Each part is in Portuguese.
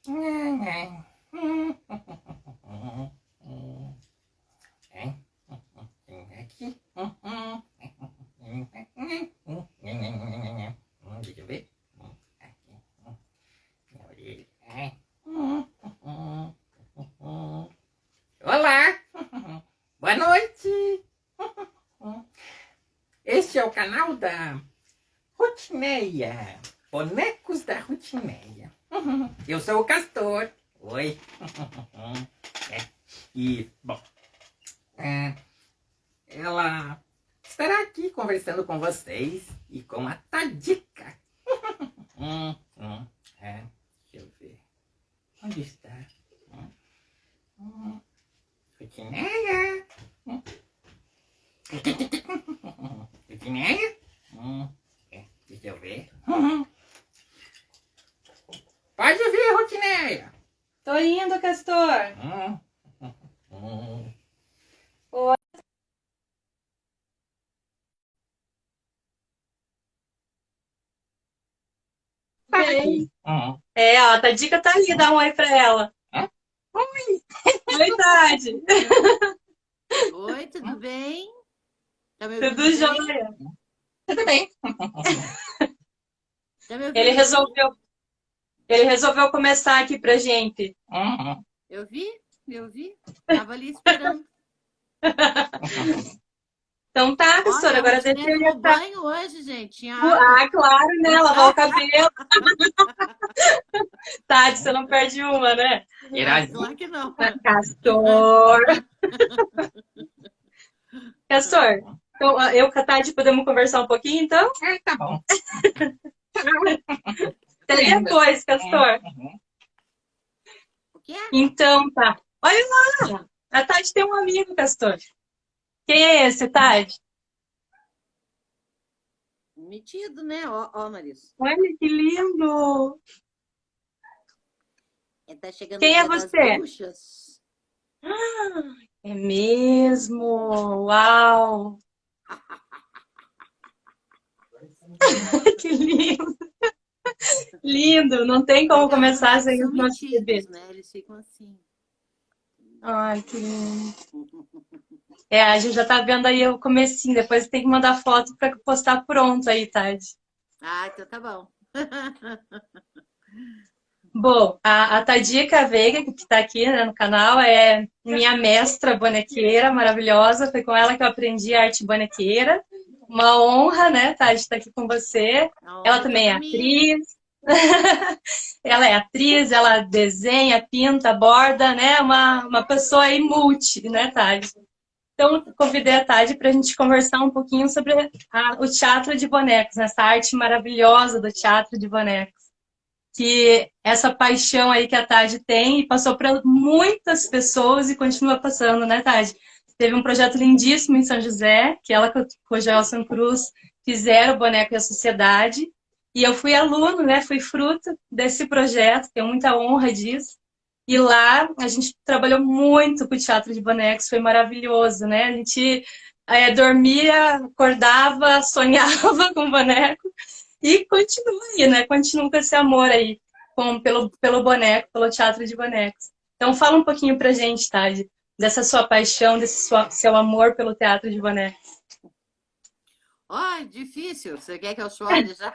Aqui. Deixa eu ver. Aqui. Minha orelha. Olá! Boa noite! Este é o canal da Rutineia. Bonecos da Rutineia. Eu sou o Castor. Oi. E, bom, ela estará aqui conversando com vocês e com a Tadica. Deixa eu ver. Onde está? Rutineia? Rutineia? Deixa eu ver. Pode vir, Rutineia. Tô indo, Castor. Oi. Bem. Ó, a Tadica tá ali, dá um oi pra ela. Oi. Oi, Tadi. Oi, tudo bem? Tá me Tudo ouvindo bem? jóia. Tudo bem. Tá me ouvindo Ele bem? resolveu começar aqui pra gente. Eu vi. Tava ali esperando. Então tá, Castor, Olha, agora a deixa Rutineia eu tomou entrar. banho hoje, gente. Tinha água. Ah, claro, né? Lavar o cabelo. Tadi, você não perde uma, né? Claro que não. Castor. Castor, então, eu com a Tadi podemos conversar um pouquinho, então? Tá bom. Até depois, Castor. O que é? Então, tá. Olha lá, a Tati tem um amigo, Castor. Quem é esse, Tati? Metido, né? Ó, Marisa. Olha que lindo. Tá chegando Quem o é dia das você? bruxas. É mesmo? Uau. Que lindo. Lindo. Não tem como É que os começar bonecos sem são os nossos bebês. metidos, né? Eles ficam assim. Ai, que lindo. A gente já tá vendo aí o comecinho. Depois tem que mandar foto para postar pronto aí, Tati. Ah, então tá bom. Bom, a Tadica Veiga, que está aqui, né, no canal, é minha mestra bonequeira maravilhosa. Foi com ela que eu aprendi a arte bonequeira. Uma honra, né, Tadi, estar aqui com você. A Ela honra é também é toda minha. atriz. Ela é atriz, ela desenha, pinta, borda, né? Uma pessoa aí multi, né, Tadi? Então, convidei a Tadi para a gente conversar um pouquinho sobre o teatro de bonecos, essa arte maravilhosa do teatro de bonecos. Que essa paixão aí que a Tadi tem e passou para muitas pessoas e continua passando, né, Tadi? Teve um projeto lindíssimo em São José, que ela com o Gelson Cruz fizeram o Boneco e a Sociedade. E eu fui aluno, né? Fui fruto desse projeto, tenho muita honra disso. E lá a gente trabalhou muito com o teatro de bonecos, foi maravilhoso, né? A gente dormia, acordava, sonhava com boneco e continua aí, né? Continua com esse amor aí pelo boneco, pelo teatro de bonecos. Então fala um pouquinho pra gente, Tadi, dessa sua paixão, desse seu amor pelo teatro de bonecos. Ó, difícil. Você quer que eu chore já?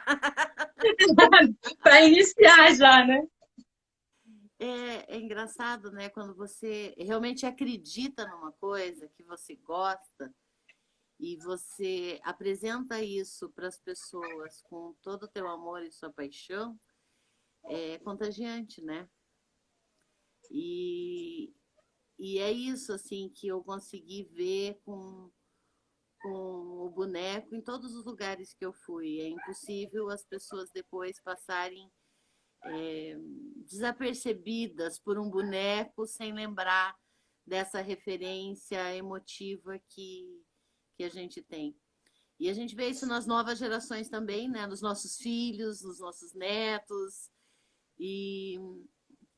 Para iniciar já, né? É engraçado, né? Quando você realmente acredita numa coisa que você gosta e você apresenta isso para as pessoas com todo o teu amor e sua paixão, é contagiante, né? E, e é isso, assim, que eu consegui ver com o boneco em todos os lugares que eu fui. É impossível as pessoas depois passarem desapercebidas por um boneco sem lembrar dessa referência emotiva que a gente tem. E a gente vê isso nas novas gerações também, né? Nos nossos filhos, nos nossos netos. E,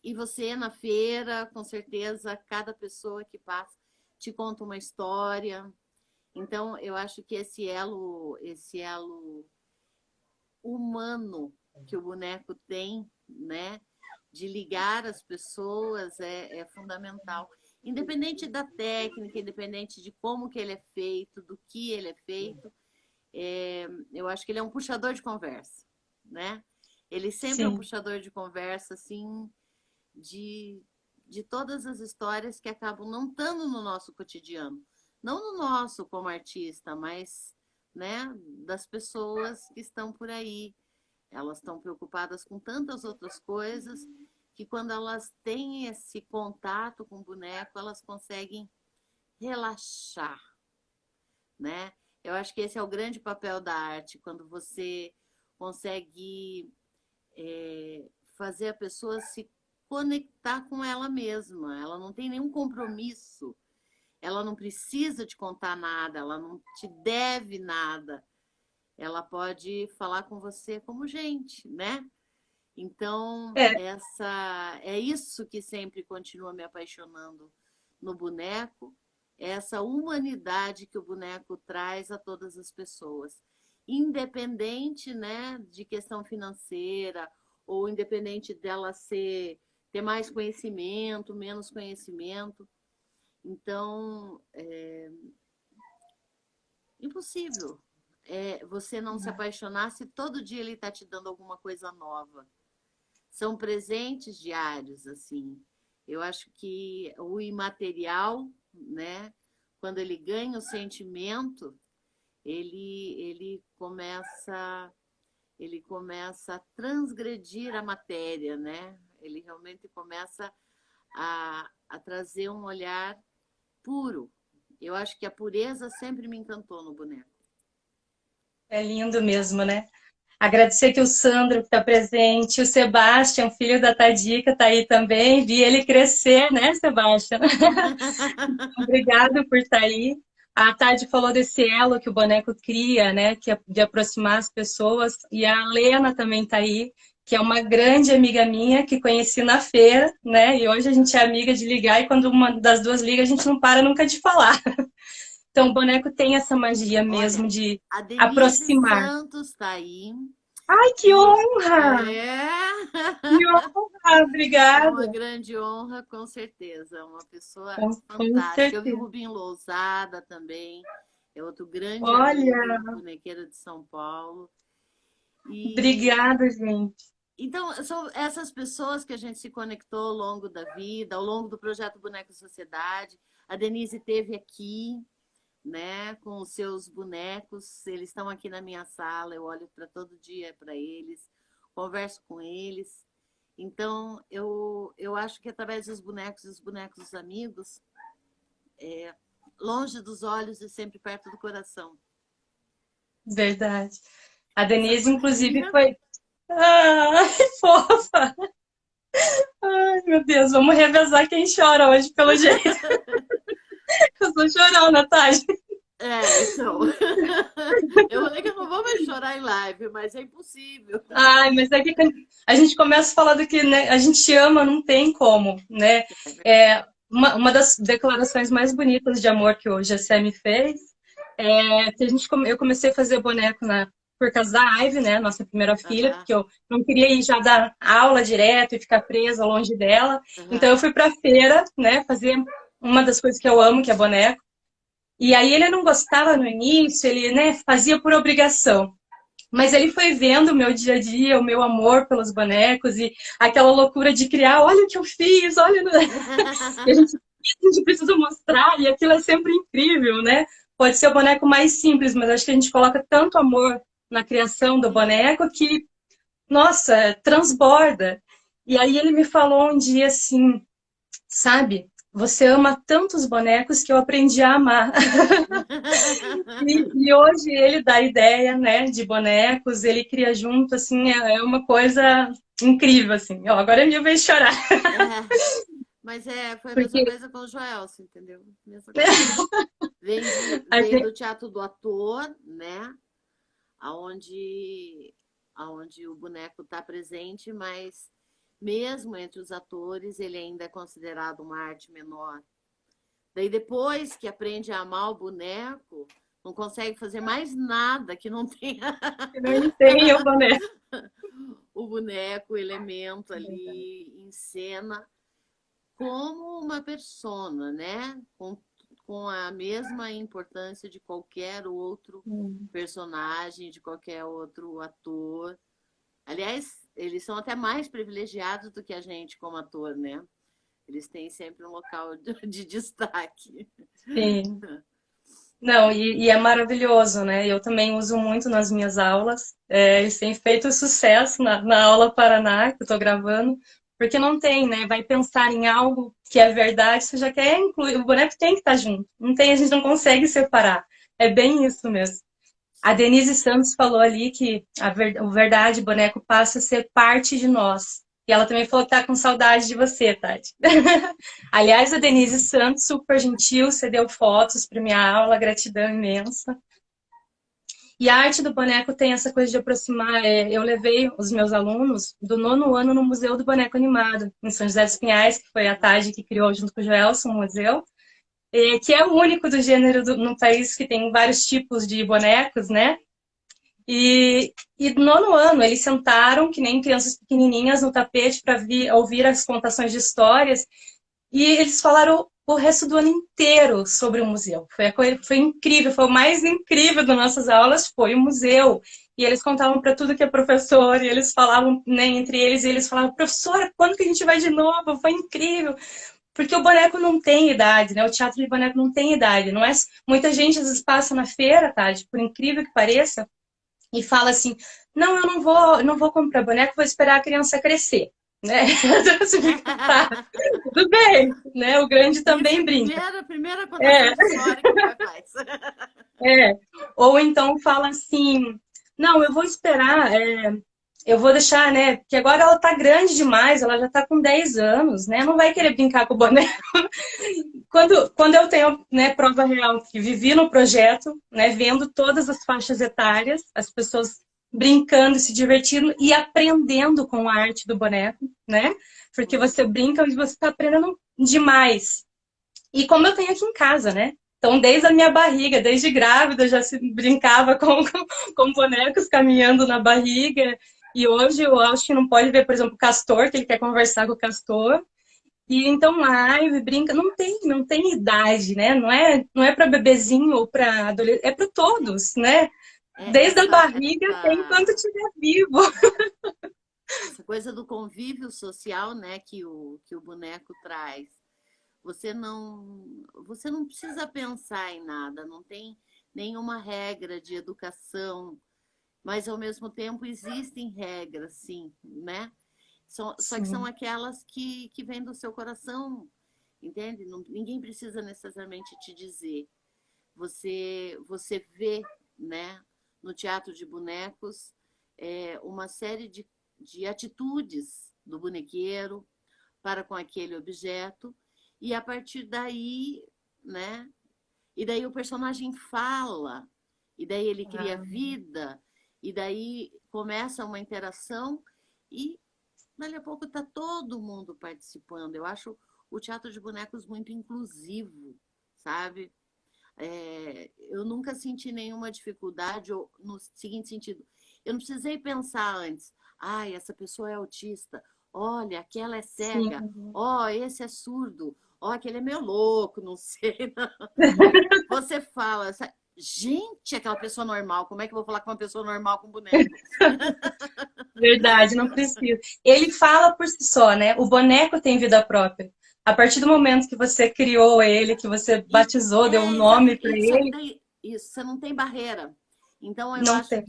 e você na feira, com certeza, cada pessoa que passa te conta uma história. Então, eu acho que esse elo humano que o boneco tem, né? de ligar as pessoas é fundamental. Independente da técnica, independente de como que ele é feito, do que ele é feito, eu acho que ele é um puxador de conversa, né? Ele sempre é um Sim. puxador de conversa, assim, de todas as histórias que acabam não estando no nosso cotidiano. Não no nosso como artista, mas, né, das pessoas que estão por aí. Elas estão preocupadas com tantas outras coisas que quando elas têm esse contato com o boneco, elas conseguem relaxar, né? Eu acho que esse é o grande papel da arte, quando você consegue fazer a pessoa se conectar com ela mesma. Ela não tem nenhum compromisso, ela não precisa te contar nada, ela não te deve nada. Ela pode falar com você como gente, né? Então, É, é isso que sempre continua me apaixonando no boneco, essa humanidade que o boneco traz a todas as pessoas, independente, né, de questão financeira ou independente dela ter mais conhecimento, menos conhecimento. Então, impossível você não se apaixonar se todo dia ele está te dando alguma coisa nova. São presentes diários, assim. Eu acho que o imaterial, né, quando ele ganha o sentimento, ele começa a transgredir a matéria, né? Ele realmente começa a trazer um olhar puro. Eu acho que a pureza sempre me encantou no boneco. é lindo mesmo, né? Agradecer aqui o Sandro, que está presente, o Sebastião, filho da Tadica, está aí também. Vi ele crescer, né, Sebastião? Obrigada por estar aí. A Tadi falou desse elo que o boneco cria, né, que é de aproximar as pessoas. E a Lena também está aí, que é uma grande amiga minha, que conheci na feira, né? E hoje a gente é amiga de ligar, e quando uma das duas liga, a gente não para nunca de falar. Então, o boneco tem essa magia Olha, mesmo de a Denise aproximar. Santos está aí. Ai, que E honra! Que honra! é uma Obrigada! grande honra, com certeza. É uma pessoa Com fantástica. Eu vi o certeza. Rubinho Lousada também, é outro grande Olha, amigo, bonequeiro de São Paulo. E obrigada, gente. então, são essas pessoas que a gente se conectou ao longo da vida, ao longo do projeto Boneco Sociedade. A Denise esteve aqui, né, com os seus bonecos. Eles estão aqui na minha sala, eu olho para todo dia para eles, converso com eles. Então, eu acho que através dos bonecos e os bonecos dos amigos, longe dos olhos e sempre perto do coração. Verdade. A Essa Denise, inclusive, panelinha. foi. Ai, fofa! Ai, meu Deus, vamos revezar quem chora hoje, pelo jeito. Eu sou chorona, Tati. Então. Eu falei que eu não vou mais chorar em live, mas é impossível. Ai, mas é que a gente começa falando que, né, a gente ama, não tem como, né? É, uma das declarações mais bonitas de amor que o Gessé me fez é que eu comecei a fazer boneco por causa da Ivy, né, nossa primeira filha, Aham, porque eu não queria ir já dar aula direto e ficar presa longe dela. Então aham. eu fui pra feira, né, fazer uma das coisas que eu amo, que é boneco. E aí ele não gostava no início, ele, né, fazia por obrigação. Mas ele foi vendo o meu dia a dia, o meu amor pelos bonecos e aquela loucura de criar, olha o que eu fiz, olha. E a gente precisa mostrar, e aquilo é sempre incrível, né? Pode ser o boneco mais simples, mas acho que a gente coloca tanto amor na criação do Sim. boneco que, nossa, transborda. E aí ele me falou um dia assim, sabe? Você ama tantos bonecos que eu aprendi a amar. E hoje ele dá ideia, né, de bonecos, ele cria junto, assim, é uma coisa incrível, assim. Ó, agora é minha vez de chorar. É, mas foi a mesma Porque coisa com o Joelson, entendeu? Mesma coisa. a Veio gente, do teatro do ator, né? Aonde, aonde o boneco está presente, mas mesmo entre os atores, ele ainda é considerado uma arte menor. Daí depois que aprende a amar o boneco, não consegue fazer mais nada que não tenha não tem o boneco. o boneco, o elemento ali em cena como uma persona, né? Com a mesma importância de qualquer outro personagem, de qualquer outro ator. Aliás, eles são até mais privilegiados do que a gente como ator, né? Eles têm sempre um local de destaque. Sim. Não, e é maravilhoso, né? Eu também uso muito nas minhas aulas. Eles têm feito sucesso na aula Paraná, que eu estou gravando, porque não tem, né? Vai pensar em algo que é verdade, você já quer incluir. O boneco tem que estar junto. Não tem, a gente não consegue separar. É bem isso mesmo. A Denise Santos falou ali que o verdade boneco passa a ser parte de nós. E ela também falou que tá com saudade de você, Tati. Aliás, a Denise Santos, super gentil, cedeu fotos para minha aula, gratidão imensa. E a arte do boneco tem essa coisa de aproximar. Eu levei os meus alunos do 9º ano no Museu do Boneco Animado, em São José dos Pinhais, que foi a Tati que criou junto com o Joelson o museu, que é o único do gênero no país que tem vários tipos de bonecos, né? E no 9º ano, eles sentaram, que nem crianças pequenininhas, no tapete para ouvir as contações de histórias. E eles falaram o resto do ano inteiro sobre o museu. Foi incrível, foi o mais incrível das nossas aulas, foi o museu. E eles contavam para tudo que é professor, e eles falavam, né, entre eles, e eles falavam, professora, quando que a gente vai de novo? Foi incrível. Porque o boneco não tem idade, né? O teatro de boneco não tem idade. Não é... Muita gente às vezes passa na feira, Tade, por incrível que pareça, e fala assim, não, eu não vou comprar boneco, vou esperar a criança crescer. Né? Tá, tudo bem, né? O grande também Isso brinca. é a primeira contação de história que o pai faz. Ou então fala assim, não, eu vou esperar, eu vou deixar, né? Porque agora ela tá grande demais, ela já tá com 10 anos, né? Não vai querer brincar com o boneco. Quando eu tenho, né, prova real que vivi no projeto, né, vendo todas as faixas etárias, as pessoas brincando, se divertindo e aprendendo com a arte do boneco, né? Porque você brinca e você está aprendendo demais. E como eu tenho aqui em casa, né? Então, desde a minha barriga, desde grávida, eu já se brincava com bonecos caminhando na barriga. E hoje eu acho que não pode ver, por exemplo, o Castor, que ele quer conversar com o Castor. E então live, brinca, não tem idade, né? Não é para bebezinho ou para adolescente, é para todos, né? Desde a barriga até enquanto estiver vivo. Essa coisa do convívio social, né, que o boneco traz. Você não precisa pensar em nada, não tem nenhuma regra de educação, mas ao mesmo tempo existem regras, sim, né? Só que são aquelas que vêm do seu coração, entende? Ninguém precisa necessariamente te dizer. Você vê, né, no teatro de bonecos, uma série de atitudes do bonequeiro para com aquele objeto, e a partir daí, né? E daí o personagem fala, e daí ele cria vida, e daí começa uma interação, e dali a pouco está todo mundo participando. Eu acho o teatro de bonecos muito inclusivo, sabe? Eu nunca senti nenhuma dificuldade, ou no seguinte sentido, eu não precisei pensar antes, essa pessoa é autista, olha, aquela é cega, esse é surdo, aquele é meio louco, não sei. Não. Você fala, gente, aquela pessoa normal, como é que eu vou falar com uma pessoa normal com boneco? Verdade, não precisa. Ele fala por si só, né? O boneco tem vida própria. A partir do momento que você criou ele, que você batizou, deu um nome para ele, Isso, você não tem barreira. Então, eu não acho tem.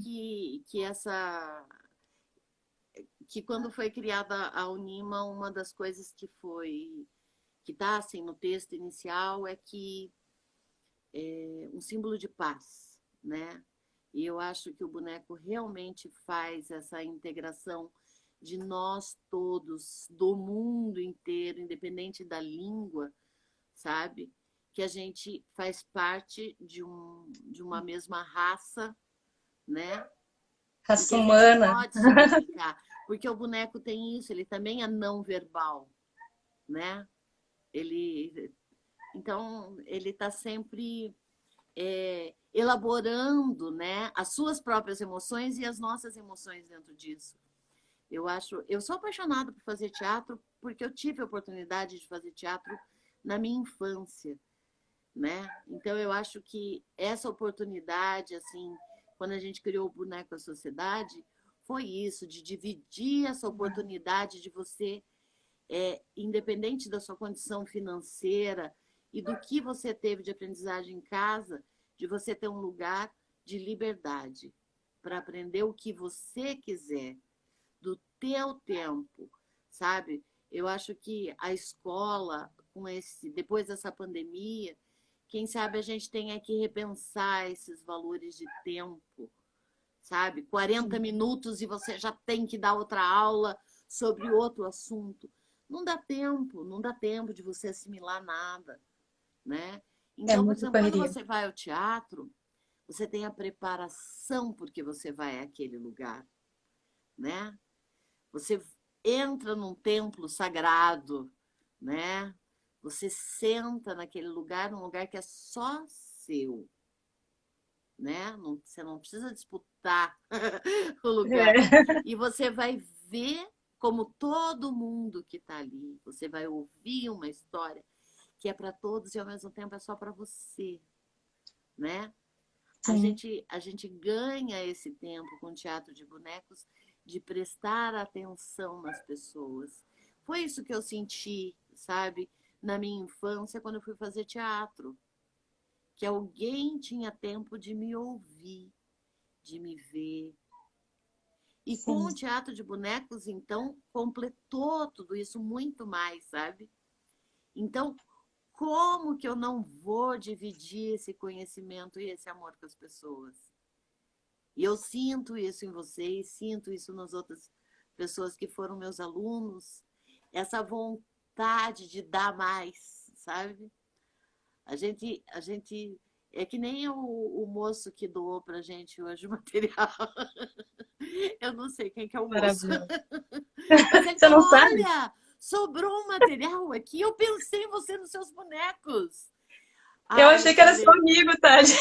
que quando foi criada a Unima, uma das coisas que está assim, no texto inicial é que um símbolo de paz, né? E eu acho que o boneco realmente faz essa integração de nós todos, do mundo inteiro, independente da língua, sabe? Que a gente faz parte de uma mesma raça, né? E Raça que a gente humana. pode se comunicar. Porque o boneco tem isso, ele também é não verbal, né? Então, ele está sempre elaborando, né, as suas próprias emoções e as nossas emoções dentro disso. Eu sou apaixonada por fazer teatro porque eu tive a oportunidade de fazer teatro na minha infância, né? Então eu acho que essa oportunidade, assim, quando a gente criou o Boneco à Sociedade, foi isso, de dividir essa oportunidade de você, independente da sua condição financeira e do que você teve de aprendizagem em casa, de você ter um lugar de liberdade para aprender o que você quiser, do teu tempo, sabe? Eu acho que a escola, depois dessa pandemia, quem sabe a gente tenha que repensar esses valores de tempo, sabe? 40 minutos e você já tem que dar outra aula sobre outro assunto. Não dá tempo de você assimilar nada, né? É Então, por muita exemplo, quando correria. você vai ao teatro, você tem a preparação porque você vai àquele lugar, né? Você entra num templo sagrado, né? Você senta naquele lugar, num lugar que é só seu, né? Você não precisa disputar o lugar. É. E você vai ver como todo mundo que está ali. Você vai ouvir uma história que é para todos e ao mesmo tempo é só para você, né? Sim, A gente ganha esse tempo com o teatro de bonecos de prestar atenção nas pessoas. Foi isso que eu senti, sabe, na minha infância quando eu fui fazer teatro, que alguém tinha tempo de me ouvir, de me ver. E com sim, o teatro de bonecos, então, completou tudo isso muito mais, sabe? Então, como que eu não vou dividir esse conhecimento e esse amor com as pessoas? E eu sinto isso em vocês, sinto isso nas outras pessoas que foram meus alunos, essa vontade de dar mais, sabe? A gente é que nem o moço que doou pra gente hoje o material. Eu não sei quem que é o moço. maravilhoso. Mas ele Você não falou: sabe? olha, sobrou um material aqui. Eu pensei em você nos seus bonecos. Eu Ai, eu achei que era seu falei, amigo, Tati.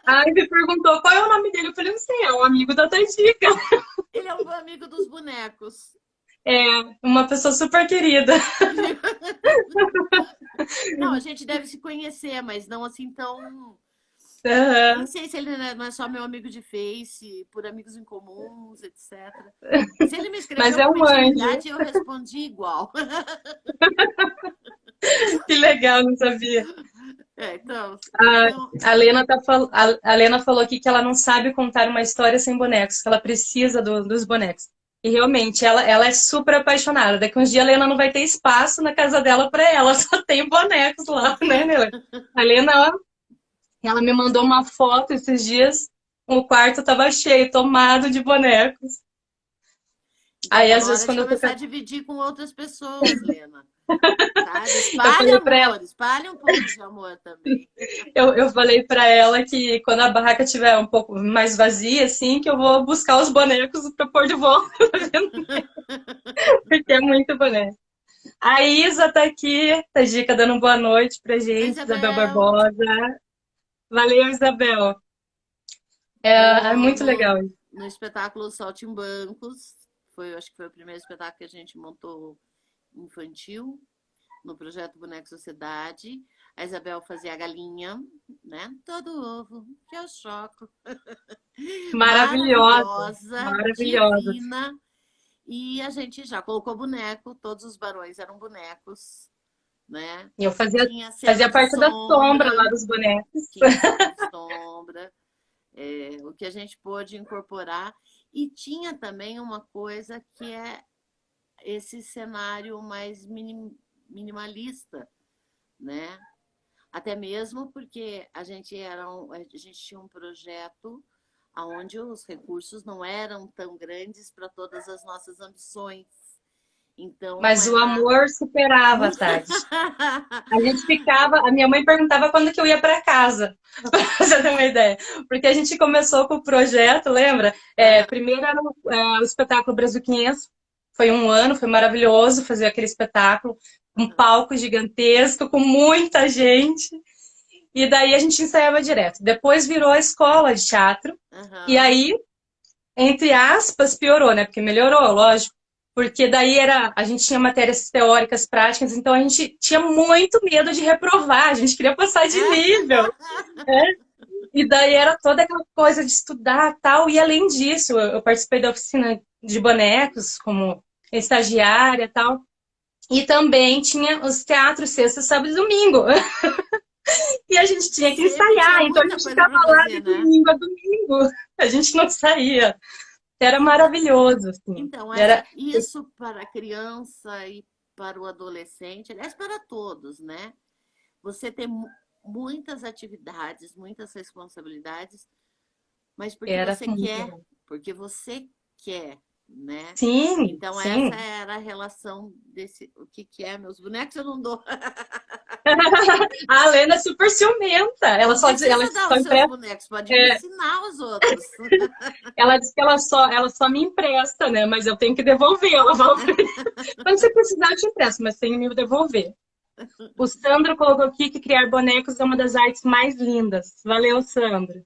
Aí me perguntou qual é o nome dele. Eu falei, não sei, é um amigo da Tajica. ele é um amigo dos bonecos. É, uma pessoa super querida. Não, a gente deve se conhecer, mas não assim tão. Nem Aham. sei se ele não é só meu amigo de Face, por amigos em comuns, etc. Mas ele me Mas escreveu é com uma um anjo. intimidade e eu respondi igual. Que legal, não sabia. Então, A, então, a Lena a Lena falou aqui que ela não sabe contar uma história sem bonecos, que ela precisa dos bonecos. E realmente, ela é super apaixonada. Daqui uns dias a Lena não vai ter espaço na casa dela para ela, só tem bonecos lá, né, Lena? A Lena, ó, ela me mandou uma foto esses dias, o quarto estava cheio, tomado de bonecos. então Aí, tá às na vezes, hora de quando eu tô. começar a dividir com outras pessoas, Lena. Sabe? Eu falei para ela, Espalhe um pouco de amor também. eu falei para ela que quando a barraca estiver um pouco mais vazia, assim, que eu vou buscar os bonecos para pôr de volta, porque é muito boneco. A Isa tá aqui, tá Dica dando boa noite pra Oi, gente, Isabel Isabel. Barbosa. Valeu, Isabel. É No, muito no, legal. no espetáculo Saltimbancos, acho que foi o primeiro espetáculo que a gente montou infantil, no projeto Boneco Sociedade. A Isabel fazia a galinha, né? Todo ovo, que eu choco. Maravilhosa, Maravilhosa, maravilhosa. divina. E a gente já colocou boneco, todos os barões eram bonecos, né? E eu Tinha cena fazia de parte da sombra sombra, lá dos bonecos. tinha cena de sombra, o que a gente pôde incorporar. E tinha também uma coisa que é esse cenário mais minimalista, né? Até mesmo porque a gente tinha um projeto onde os recursos não eram tão grandes para todas as nossas ambições. Então não Mas o era. amor superava, Tati. A gente ficava, a minha mãe perguntava quando que eu ia para casa, para você ter uma ideia. Porque a gente começou com o projeto, lembra? Primeiro era o espetáculo Brasil 500, foi um ano, foi maravilhoso fazer aquele espetáculo, um palco gigantesco, com muita gente. E daí a gente ensaiava direto. Depois virou a escola de teatro, e Uhum. aí entre aspas, piorou, né? Porque melhorou, lógico. Porque daí a gente tinha matérias teóricas, práticas, então a gente tinha muito medo de reprovar, a gente queria passar de nível. E daí era toda aquela coisa de estudar tal. E além disso, eu participei da oficina de bonecos como estagiária tal. E também tinha os teatros sexta, sábado e domingo. E a gente tinha que Sempre tinha ensaiar, então a muita gente coisa ficava para lá fazer, de né? domingo a domingo. A gente não saía. Era Então, maravilhoso, assim. então Era, isso para a criança e para o adolescente, aliás, para todos, né? Você tem muitas atividades, muitas responsabilidades, mas era muito legal. porque você quer, né? Sim, Então essa sim. era a relação desse, o que que é, meus bonecos eu não dou. A Lena é super ciumenta. Não Ela precisa dar só os seus empresta. bonecos, pode me É, ensinar os outros. ela diz que ela só me empresta, né? Mas eu tenho que devolver. Ela fala, quando você precisar, eu te empresto, mas tem que me devolver. O Sandro colocou aqui que criar bonecos é uma das artes mais lindas. Valeu, Sandro.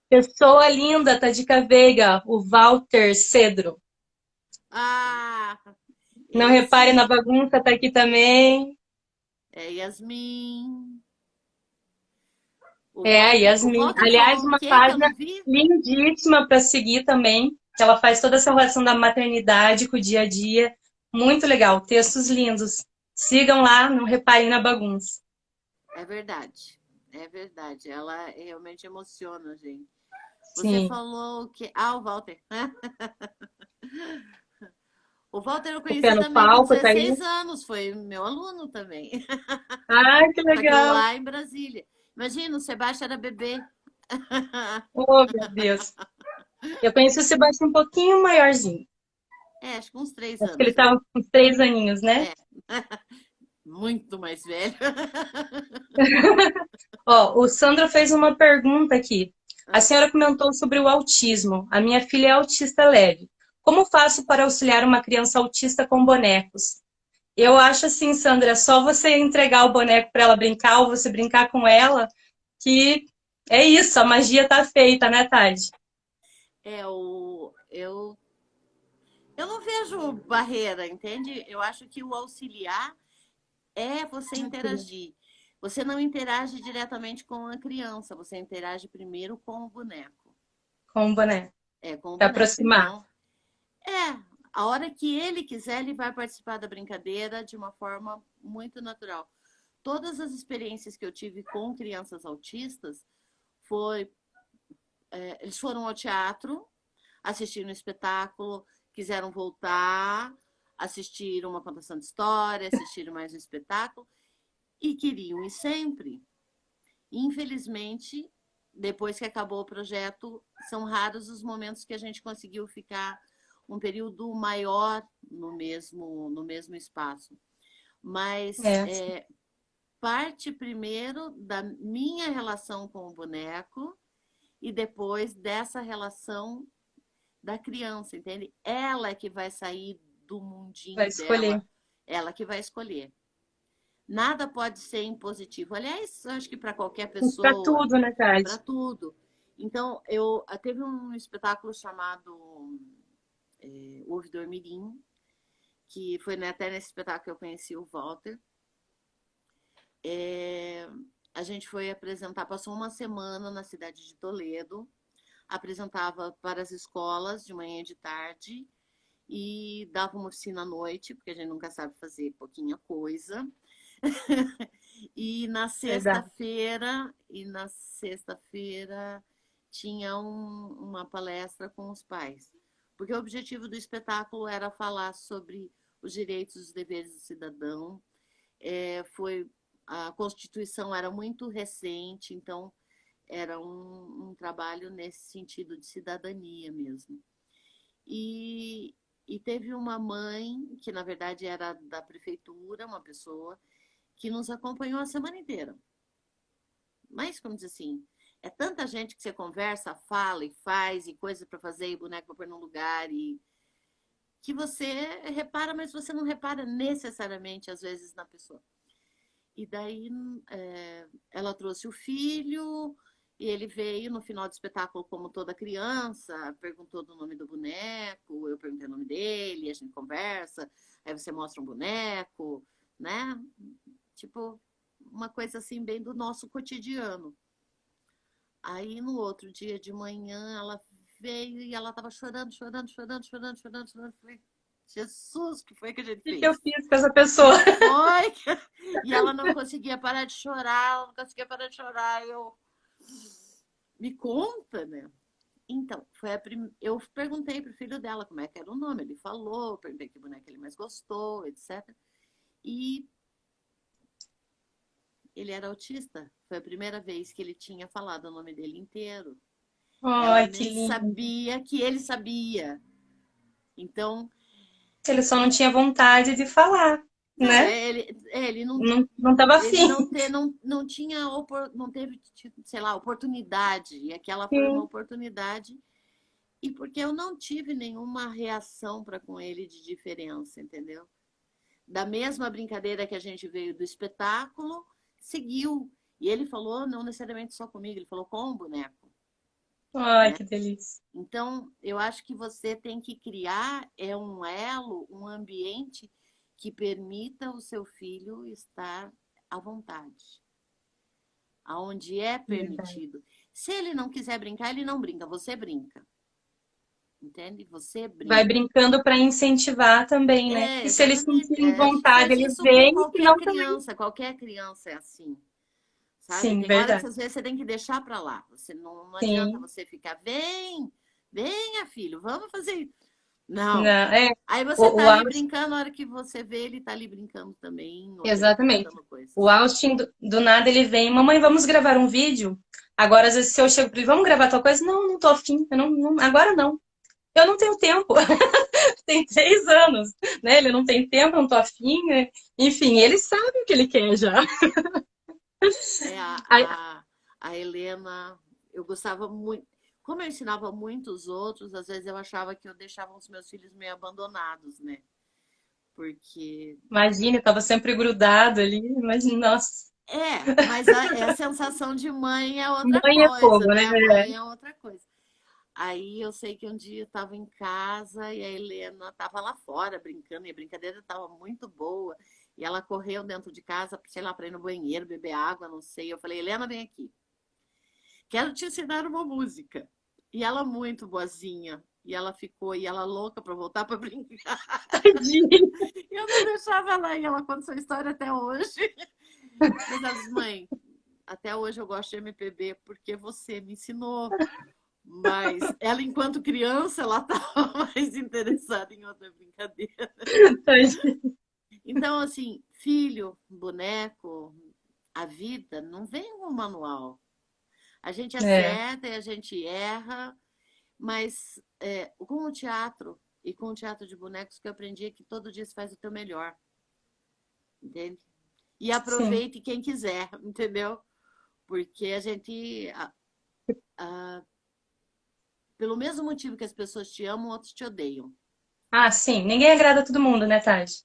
Pessoa linda, Tadica Veiga, o Walter Cedro. Ah, Não repare na esse bagunça, tá aqui também. é Yasmin. É, a O Yasmin. Walter Aliás, falou o uma quê que eu página não vi? lindíssima para seguir também, que ela faz toda essa relação da maternidade com o dia a dia. Muito legal, textos lindos. Sigam lá, não reparem na bagunça. É verdade, é verdade. Ela realmente emociona a gente. Você Sim, falou que. Ah, o Walter. O Walter eu o pé conheci no também com palco, tá aí. 16 anos, foi meu aluno também. Ai, que Só que legal. lá em Brasília. Imagina, o Sebastião era bebê. Oh, meu Deus. Eu conheci o Sebastião um pouquinho maiorzinho. É, acho que uns 3 Acho que ele anos. estava com uns 3 aninhos, né? É, muito mais velho. Ó, o Sandro fez uma pergunta aqui. A Ah, senhora comentou sobre o autismo. A minha filha é autista leve. Como faço para auxiliar uma criança autista com bonecos? Eu acho assim, Sandra, é só você entregar o boneco para ela brincar ou você brincar com ela, que é isso, a magia tá feita, né, Tade? É, eu não vejo barreira, entende? Eu acho que o auxiliar é você interagir. Você não interage diretamente com a criança, você interage primeiro com o boneco. Com o boneco, É, com o para boneco. aproximar. Então, a hora que ele quiser, ele vai participar da brincadeira de uma forma muito natural. Todas as experiências que eu tive com crianças autistas foi, eles foram ao teatro, assistiram um espetáculo, quiseram voltar, assistiram uma contação de história, assistiram mais um espetáculo e queriam ir sempre. Infelizmente, depois que acabou o projeto, são raros os momentos que a gente conseguiu ficar um período maior no mesmo espaço. Mas É, parte primeiro da minha relação com o boneco e depois dessa relação da criança, entende? Ela é que vai sair do vai mundinho escolher. dela, ela que vai escolher. Nada pode ser impositivo. Aliás, acho que para qualquer Para pessoa, tudo, né, Tade? para tudo. Então, eu teve um espetáculo chamado O Ouvidor Mirim, que foi até nesse espetáculo que eu conheci o Walter. A gente foi apresentar, passou uma semana na cidade de Toledo, apresentava para as escolas de manhã e de tarde e dava uma oficina à noite, porque a gente nunca sabe fazer pouquinha coisa. Verdade. E na sexta-feira tinha uma palestra com os pais. Porque o objetivo do espetáculo era falar sobre os direitos e os deveres do cidadão. A Constituição era muito recente, então era um trabalho nesse sentido de cidadania mesmo. E teve uma mãe, que na verdade era da prefeitura, uma pessoa, que nos acompanhou a semana inteira. Mas, como diz assim, é tanta gente que você conversa, fala e faz, e coisa para fazer, e boneco para pôr no lugar, e que você repara, mas você não repara necessariamente, às vezes, na pessoa. E daí ela trouxe o filho, E ele veio no final do espetáculo, como toda criança, perguntou do nome do boneco, eu perguntei o nome dele, a gente conversa, aí você mostra um boneco, né? Tipo, uma coisa assim, bem do nosso cotidiano. Aí no outro dia de manhã, ela veio e ela tava chorando, chorando, chorando, chorando, chorando, chorando. Eu falei, Jesus, o que foi que a gente O que que eu fez? fiz com essa pessoa? Foi! E ela não conseguia parar de chorar, ela não conseguia parar de chorar. Eu, me conta, né? Então, eu perguntei pro filho dela como é que era o nome. Ele falou, perguntei que boneco ele mais gostou, etc. E ele era autista. Foi a primeira vez que ele tinha falado o nome dele inteiro. Ela Ai, que nem lindo. sabia que ele sabia. Então, Ele só não tinha vontade de falar, não, né? ele não, Não tava ele afim. não tinha, não teve, sei lá, oportunidade. E aquela foi uma Sim, oportunidade. E porque eu não tive nenhuma reação para com ele de diferença, entendeu? Da mesma brincadeira que a gente veio do espetáculo, seguiu. E ele falou, não necessariamente só comigo, ele falou com o boneco, ai, né? que delícia. Então, eu acho que você tem que criar um elo, um ambiente que permita o seu filho estar à vontade, aonde é Verdade. permitido. Se ele não quiser brincar, ele não brinca, você brinca, entende? Você Vai brinca. brincando para incentivar também, né? É, E se ele exatamente. sentir É, a gente vontade, faz ele isso com vem, se não também. qualquer criança é assim, sabe? Sim, Tem hora que verdade. às vezes você tem que deixar para lá. Você não adianta Sim. você ficar, venha, filho, vamos fazer isso. Não, Não. Aí você tá o ali Austin, brincando, na hora que você vê, ele tá ali brincando também, ou tá exatamente. inventando O coisas. Austin, do nada, ele vem, mamãe, vamos gravar um vídeo? Agora, às vezes, se eu chego para ele, vamos gravar tal coisa? Não, não tô afim, agora não. Eu não tenho tempo. Tem 3 anos, né? Ele não tem tempo, não tô afim, né? Enfim, ele sabe o que ele quer já. É, Aí, a Helena, eu gostava muito. Como eu ensinava muitos outros, às vezes eu achava que eu deixava os meus filhos meio abandonados, né? Porque imagina, eu tava sempre grudado ali, mas nossa, mas a sensação de mãe é outra mãe é coisa, fogo, né? né? Mãe é outra coisa. Aí eu sei que um dia eu estava em casa e a Helena estava lá fora brincando, e a brincadeira estava muito boa. E ela correu dentro de casa, sei lá, para ir no banheiro, beber água, não sei. Eu falei, Helena, vem aqui. Quero te ensinar uma música. E ela muito boazinha. E ela ficou, e ela louca para voltar para brincar. Tadinha. Eu não deixava ela ir, ela conta essa história até hoje. Mas ela diz, mãe, até hoje eu gosto de MPB porque você me ensinou. Mas ela, enquanto criança, ela estava mais interessada em outra brincadeira. Tadinha. Então, assim, filho, boneco, a vida não vem com um manual. A gente É, acerta e a gente erra, mas com o teatro e com o teatro de bonecos que eu aprendi é que todo dia você faz o teu melhor, entende? E sim. aproveite quem quiser, entendeu? Porque a gente, a, pelo mesmo motivo que as pessoas te amam, outros te odeiam. Ah, sim. Ninguém agrada a todo mundo, né, Tati?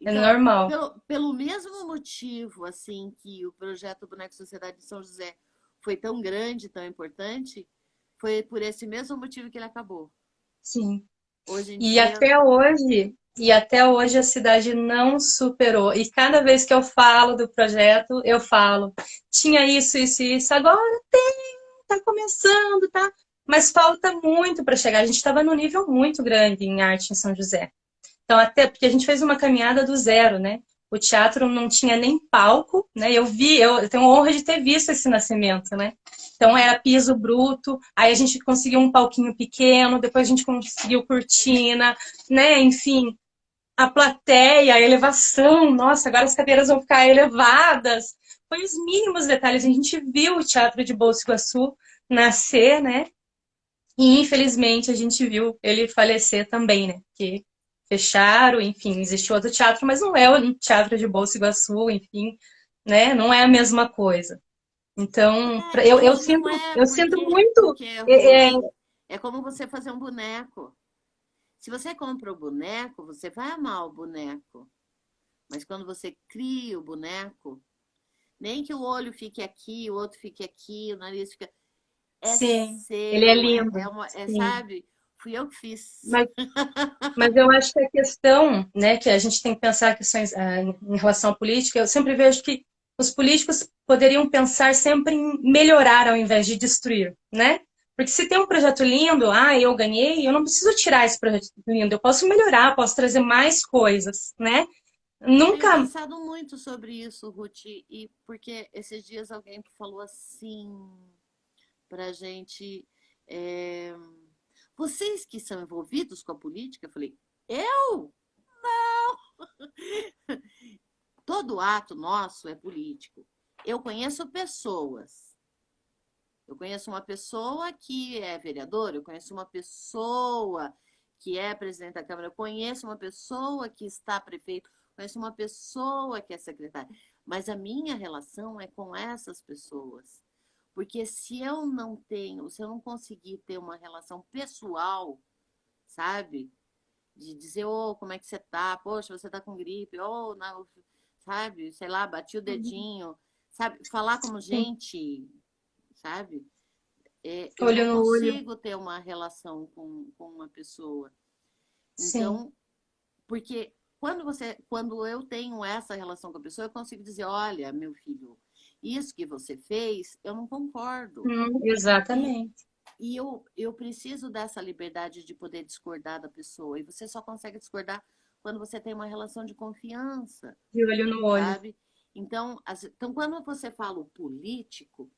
É Então, normal. pelo mesmo motivo, assim, que o projeto Boneco Sociedade de São José foi tão grande, tão importante, foi por esse mesmo motivo que ele acabou. Sim. Hoje em E dia, até hoje, e até hoje a cidade não superou. E cada vez que eu falo do projeto, eu falo, tinha isso, isso, isso, agora tá começando, tá? Mas falta muito para chegar. A gente estava num nível muito grande em arte em São José. Então, até porque a gente fez uma caminhada do zero, né? O teatro não tinha nem palco, né? Eu tenho a honra de ter visto esse nascimento, né? Então era piso bruto, aí a gente conseguiu um palquinho pequeno, depois a gente conseguiu cortina, né? Enfim, a plateia, a elevação, nossa, agora as cadeiras vão ficar elevadas. Foi os mínimos detalhes. A gente viu o Teatro de Bolsa Iguaçu nascer, né? E infelizmente a gente viu ele falecer também, né? Que fecharam, enfim, existe outro teatro, mas não é o Teatro de Bolsa Iguaçu, enfim, né? Não é a mesma coisa. Então, e não é eu sinto muito. porque é É, é, ruim. É como você fazer um boneco. Se você compra o boneco, você vai amar o boneco. Mas quando você cria o boneco, nem que o olho fique aqui, o outro fique aqui, o nariz fica. É Sim, ele é seu, lindo. Sim. sabe? Fui eu que fiz. Mas, mas eu acho que a questão, né, que a gente tem que pensar questões em relação à política, eu sempre vejo que os políticos poderiam pensar sempre em melhorar ao invés de destruir, né? Porque se tem um projeto lindo, eu ganhei, eu não preciso tirar esse projeto lindo, eu posso melhorar, posso trazer mais coisas, né? Eu tenho Nunca. pensado muito sobre isso, Ruth, e porque esses dias alguém falou assim pra gente, é, vocês que são envolvidos com a política, eu falei, eu? Todo ato nosso é político. Eu conheço pessoas. Eu conheço uma pessoa que é vereadora, eu conheço uma pessoa que é presidente da Câmara, eu conheço uma pessoa que está prefeito, eu conheço uma pessoa que é secretária. Mas a minha relação é com essas pessoas. Porque se eu não tenho, se eu não conseguir ter uma relação pessoal, sabe? De dizer, como é que você tá? Poxa, você tá com gripe, não, sabe? Sei lá, bati o dedinho, sabe? Falar como Sim, gente, sabe? Eu olho não no olho. consigo ter uma relação com uma pessoa. Sim. Então, porque quando eu tenho essa relação com a pessoa, eu consigo dizer, olha, meu filho, isso que você fez, eu não concordo. E, Exatamente. e eu preciso dessa liberdade de poder discordar da pessoa. E você só consegue discordar quando você tem uma relação de confiança, De olho no olho. sabe? Então, quando você fala o político,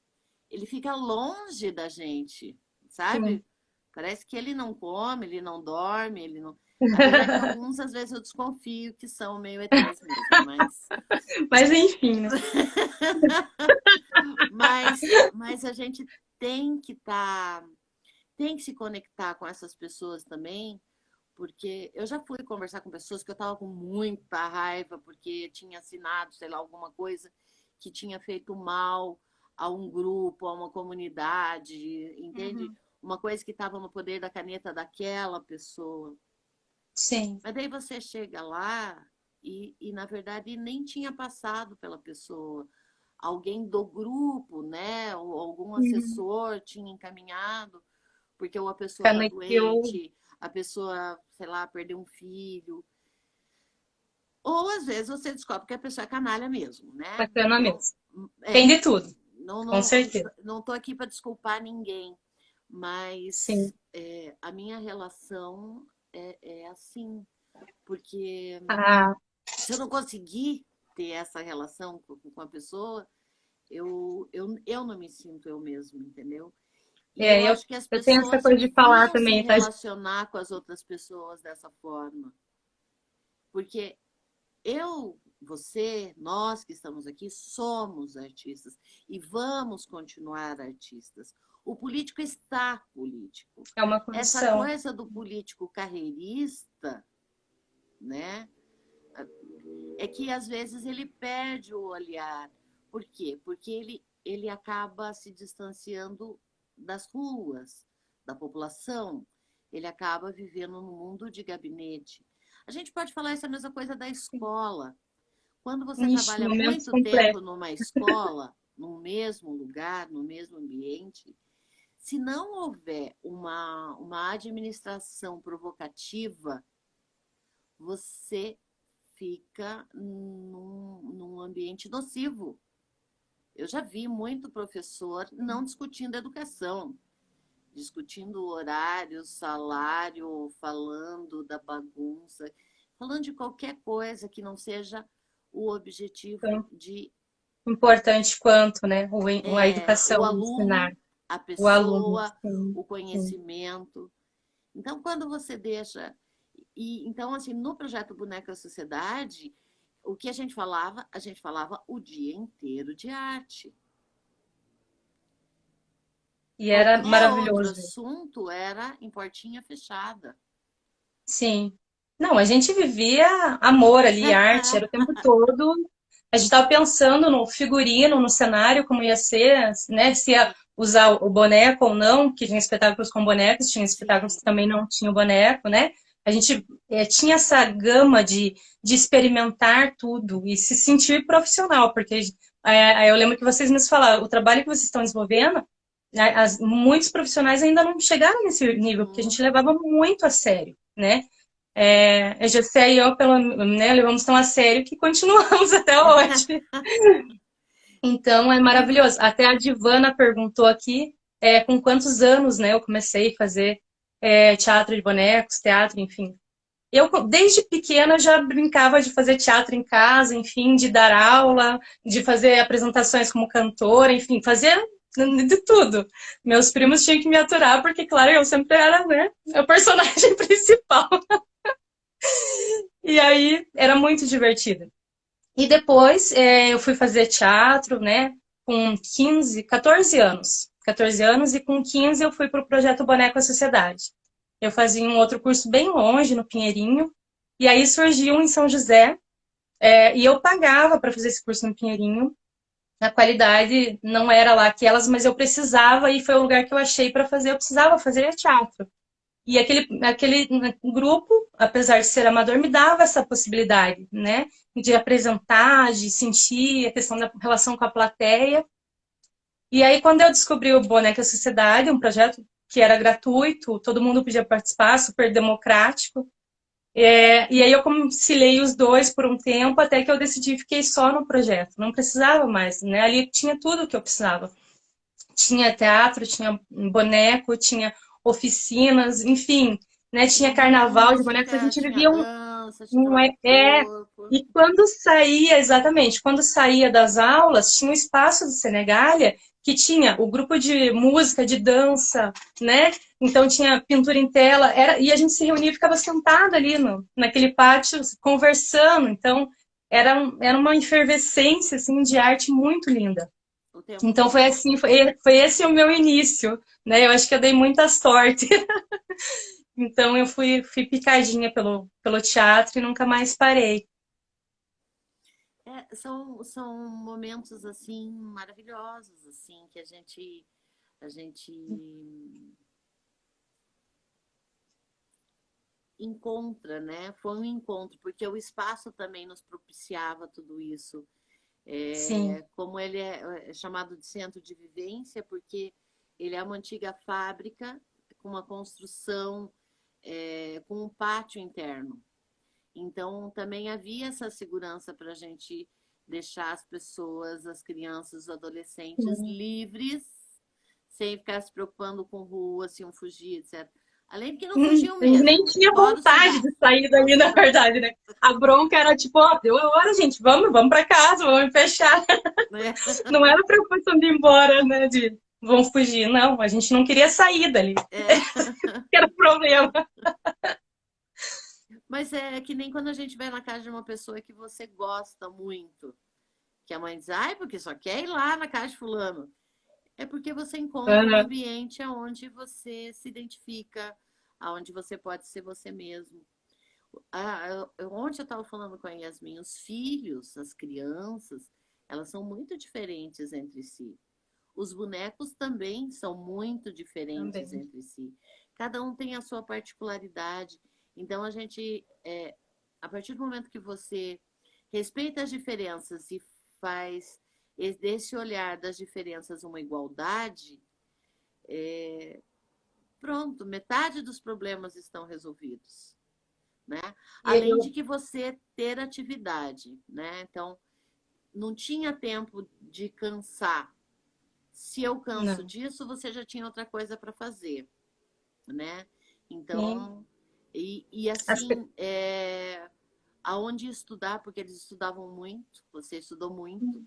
ele fica longe da gente, Sim. sabe? Parece que ele não come, ele não dorme, ele não. Apesar que alguns, às vezes, eu desconfio que são meio ETs mesmo, Mas enfim, né? mas a gente tem que se conectar com essas pessoas também, porque eu já fui conversar com pessoas que eu estava com muita raiva porque tinha assinado, sei lá, alguma coisa que tinha feito mal a um grupo, a uma comunidade, entende? Uhum. Uma coisa que estava no poder da caneta daquela pessoa. Sim. Mas daí você chega lá na verdade, nem tinha passado pela pessoa. Alguém do grupo, né? Ou algum Uhum. assessor tinha encaminhado, porque ou a pessoa está Conectou doente, a pessoa, sei lá, perdeu um filho. Ou às vezes você descobre que a pessoa é canalha mesmo, né? bacana Então, mesmo. Tem é, de tudo, não, com não, certeza. não tô aqui para desculpar ninguém, mas Sim. a minha relação é assim, porque Ah, se eu não conseguir ter essa relação com a pessoa, eu não me sinto eu mesmo, entendeu? E eu é, eu, acho que as eu tenho essa pessoas coisa de falar deviam se também, tá? relacionar com as outras pessoas dessa forma. Porque você, nós que estamos aqui, somos artistas e vamos continuar artistas. O político está político. É uma Essa condição. coisa do político carreirista, né? É que às vezes ele perde o olhar. Por quê? Porque ele acaba se distanciando das ruas, da população. Ele acaba vivendo no mundo de gabinete. A gente pode falar essa mesma coisa da escola. Quando você Ixi, trabalha momentos muito tempo complexos. numa escola, no mesmo lugar, no mesmo ambiente, se não houver uma administração provocativa, você fica num ambiente nocivo. Eu já vi muito professor não discutindo educação, discutindo horário, salário, falando da bagunça, falando de qualquer coisa que não seja o objetivo Tão de importante quanto, né? A o educação, o ensinar. aluno, a O aluno. pessoa, Sim, o sim. conhecimento. Então, quando você deixa. Então, assim, no projeto Boneca Sociedade, o que a gente falava? A gente falava o dia inteiro de arte. E era Qualquer outro maravilhoso. assunto era em portinha fechada. Sim. Não, a gente vivia amor ali, arte, era o tempo todo. A gente estava pensando no figurino, no cenário, como ia ser, né? Se ia usar o boneco ou não, que tinha espetáculos com bonecos, tinha espetáculos Sim, que também não tinham boneco, né? A gente tinha essa gama de experimentar tudo e se sentir profissional, porque eu lembro que vocês me falaram, o trabalho que vocês estão desenvolvendo muitos profissionais ainda não chegaram nesse nível, porque a gente levava muito a sério, né? A Gessé e eu, né, levamos tão a sério que continuamos até hoje. Então, é maravilhoso. Até a Divana perguntou aqui, com quantos anos, né, eu comecei a fazer teatro de bonecos, teatro, enfim. Eu, desde pequena, já brincava de fazer teatro em casa, enfim, de dar aula, de fazer apresentações como cantora, enfim, fazia de tudo. Meus primos tinham que me aturar, porque, claro, eu sempre era, né, a personagem principal. E aí, era muito divertido. E depois, eu fui fazer teatro, né, com 14 anos. 14 anos, e com 15 eu fui para o projeto Boneco à Sociedade. Eu fazia um outro curso bem longe, no Pinheirinho, e aí surgiu um em São José, e eu pagava para fazer esse curso no Pinheirinho. A qualidade não era lá aquelas, mas eu precisava, e foi o lugar que eu achei para fazer. Eu precisava fazer teatro. E aquele grupo, apesar de ser amador, me dava essa possibilidade, né? De apresentar, de sentir a questão da relação com a plateia. E aí, quando eu descobri o Boneca Sociedade, um projeto que era gratuito, todo mundo podia participar, super democrático. E aí eu conciliei os dois por um tempo, até que eu decidi, fiquei só no projeto. Não precisava mais, né? Ali tinha tudo o que eu precisava. Tinha teatro, tinha boneco, tinha oficinas, enfim, né? Tinha carnaval de bonecos, a Música, gente tinha vivia dança, tinha trabalho do é. corpo. E quando saía, exatamente, quando saía das aulas, tinha o espaço do Senegalia, que tinha o grupo de música, de dança, né? Então tinha pintura em tela, e a gente se reunia e ficava sentado ali naquele pátio, conversando. Então era uma efervescência assim, de arte muito linda. O tempo Então todo. foi esse o meu início, né? Eu acho que eu dei muita sorte. Então eu fui picadinha pelo teatro e nunca mais parei. São momentos assim maravilhosos assim que a gente encontra, né? Foi um encontro porque o espaço também nos propiciava tudo isso. Sim. Como ele é chamado de centro de vivência, porque ele é uma antiga fábrica com uma construção com um pátio interno. Então, também havia essa segurança para a gente deixar as pessoas, as crianças, os adolescentes livres, sem ficar se preocupando com rua, se iam fugir, etc. Além de que não fugiam A gente nem mesmo, tinha fora o vontade cigarro. de sair dali, na verdade, né? A bronca era tipo, ó, deu a hora, gente, vamos para casa, vamos fechar. Né? Não era preocupação de ir embora, né? De vão fugir. Não, a gente não queria sair dali. Que era o problema. Mas é que nem quando a gente vai na casa de uma pessoa que você gosta muito, que a mãe diz, ai, porque só quer ir lá na casa de fulano. É porque você encontra um Uhum. ambiente onde você se identifica, onde você pode ser você mesmo. Ontem eu estava falando com a Yasmin, os filhos, as crianças, elas são muito diferentes entre si. Os bonecos também são muito diferentes Também. entre si. Cada um tem a sua particularidade. Então, a partir do momento que você respeita as diferenças e faz desse olhar das diferenças uma igualdade, pronto, metade dos problemas estão resolvidos. Né? Além de que você ter atividade, né? Então, não tinha tempo de cansar. Se eu canso Não. disso, você já tinha outra coisa para fazer, né? Sim. Então, e As pe- assim, aonde estudar, porque eles estudavam muito, você estudou muito,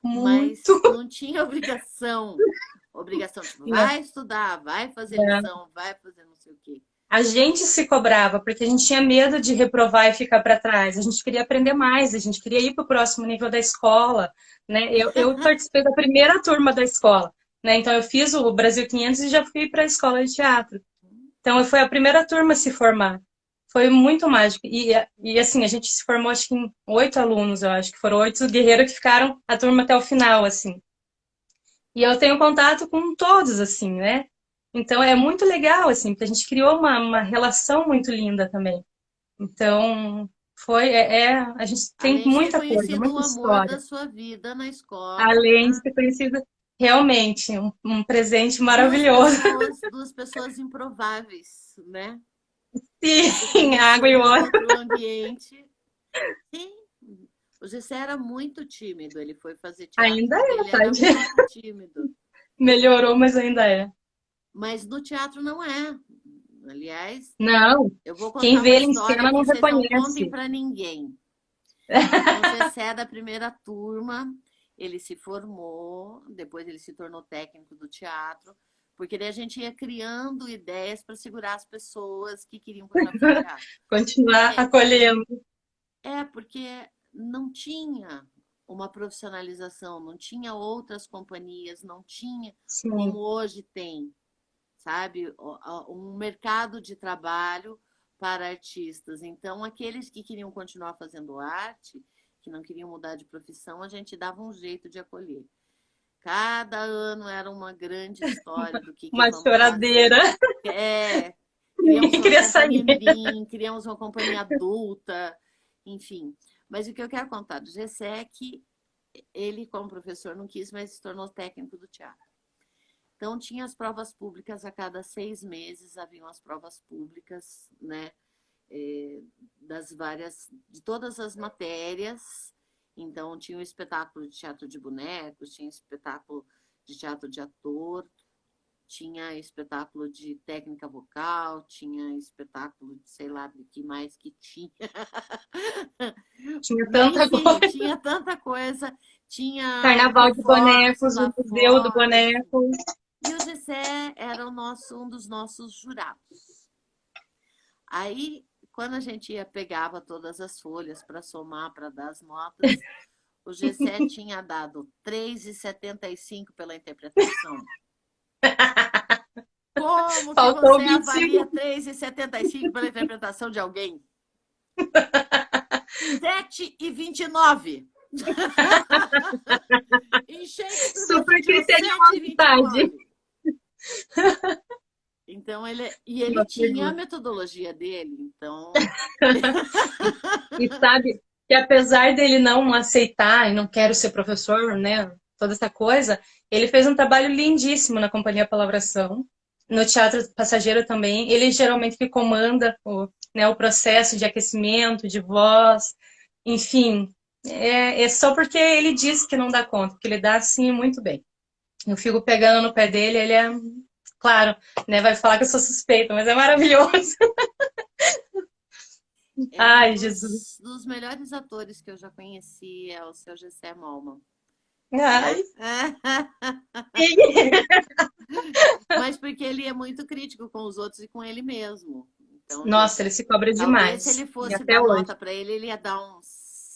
Muito. mas não tinha obrigação, tipo, Não. vai estudar, vai fazer lição, vai fazer não sei o quê. A gente se cobrava porque a gente tinha medo de reprovar e ficar para trás. A gente queria aprender mais, a gente queria ir para o próximo nível da escola, né? Eu participei da primeira turma da escola, né? Então eu fiz o Brasil 500 e já fui para a escola de teatro. Então foi a primeira turma a se formar. Foi muito mágico. E assim, a gente se formou acho que em 8 alunos, eu acho que foram 8 guerreiros que ficaram a turma até o final, assim. E eu tenho contato com todos, assim, né? Então é muito legal, assim, porque a gente criou uma relação muito linda também. Então, a gente tem Além de ter muita coisa, conhecido o muita amor história. da sua vida na escola, Além de né? ter conhecido. realmente, um presente maravilhoso. Duas pessoas improváveis, né? Sim, água e Em óleo. outro ambiente. Sim. O Gessé era muito tímido, ele foi fazer teatro Ainda porque é, ele era tadinha. muito tímido. Melhorou, mas ainda é. Mas no teatro não é. Aliás, Não, eu vou quem contar vê uma ele em história cena não que vocês não contem reconhece. para ninguém. Então, o Gessé é da primeira turma, ele se formou, depois ele se tornou técnico do teatro, porque daí a gente ia criando ideias para segurar as pessoas que queriam continuar fazendo teatro. Continuar Porque acolhendo. porque não tinha uma profissionalização, não tinha outras companhias, não tinha como Sim, hoje tem, sabe? Um mercado de trabalho para artistas. Então, aqueles que queriam continuar fazendo arte, que não queriam mudar de profissão, a gente dava um jeito de acolher. Cada ano era uma grande história do que uma vamos choradeira. fazer. É, criamos Ninguém uma queria companhia sair. mirim, criamos uma companhia adulta, enfim. Mas o que eu quero contar do Gessé é que ele, como professor, não quis, mas se tornou técnico do teatro. Então, tinha as provas públicas a cada 6 meses, haviam as provas públicas, né? Das várias, de todas as matérias. Então, tinha um espetáculo de teatro de bonecos, tinha espetáculo de teatro de ator, tinha espetáculo de técnica vocal, tinha espetáculo de sei lá do que mais que tinha. Tinha Mas, tanta enfim, coisa. tinha tanta coisa, tinha Carnaval de performance bonecos, o lá Museu do fora, enfim. Boneco. E o Gessé era um dos nossos jurados. Aí, quando a gente pegava todas as folhas para somar, para dar as notas, o Gessé tinha dado 3,75 pela interpretação. Como que Faltou você 25. avalia 3,75 pela interpretação de alguém? 7,29. Em Shakespeare você Super tirou criteriosidade. 7,29. Então ele Uma tinha a pergunta. metodologia dele, então E sabe que apesar dele não aceitar e não quero ser professor, né, toda essa coisa, ele fez um trabalho lindíssimo na Companhia Palavração, no Teatro Passageiro também. Ele geralmente que comanda o processo de aquecimento, de voz, enfim. É só porque ele disse que não dá conta, porque ele dá assim muito bem. Eu fico pegando no pé dele, ele é, claro, né, vai falar que eu sou suspeita, mas é maravilhoso. é um Ai, Jesus. dos melhores atores que eu já conheci, é o seu Gessé Malman. Ai, Mas porque ele é muito crítico com os outros e com ele mesmo. Então, nossa, ele se cobra talvez se demais. ele E fosse até dar hoje. nota para ele, ele ia dar uns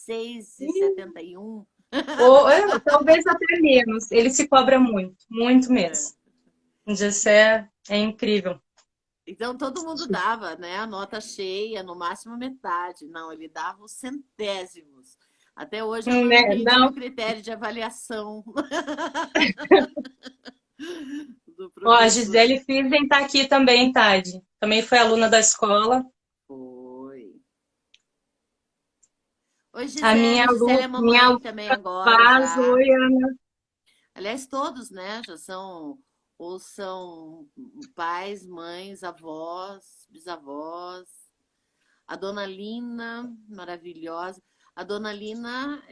6,71. Ou talvez até menos. Ele se cobra muito, muito É. mesmo. O Gessé é incrível. Então todo mundo dava, né, a nota cheia, no máximo metade. Não, ele dava os centésimos. Até hoje eu não Né? entendi o Não. critério de avaliação do Ó, a professor. Gisele Friesen tá aqui também, Tade. Também foi aluna da escola. Foi. Oi, A minha Gisele. Gisele aluna, é minha mamãe aluna também agora Paz, já. oi, Ana. Aliás, todos, né, já são ou são pais, mães, avós, bisavós. A dona Lina, maravilhosa. A dona Lina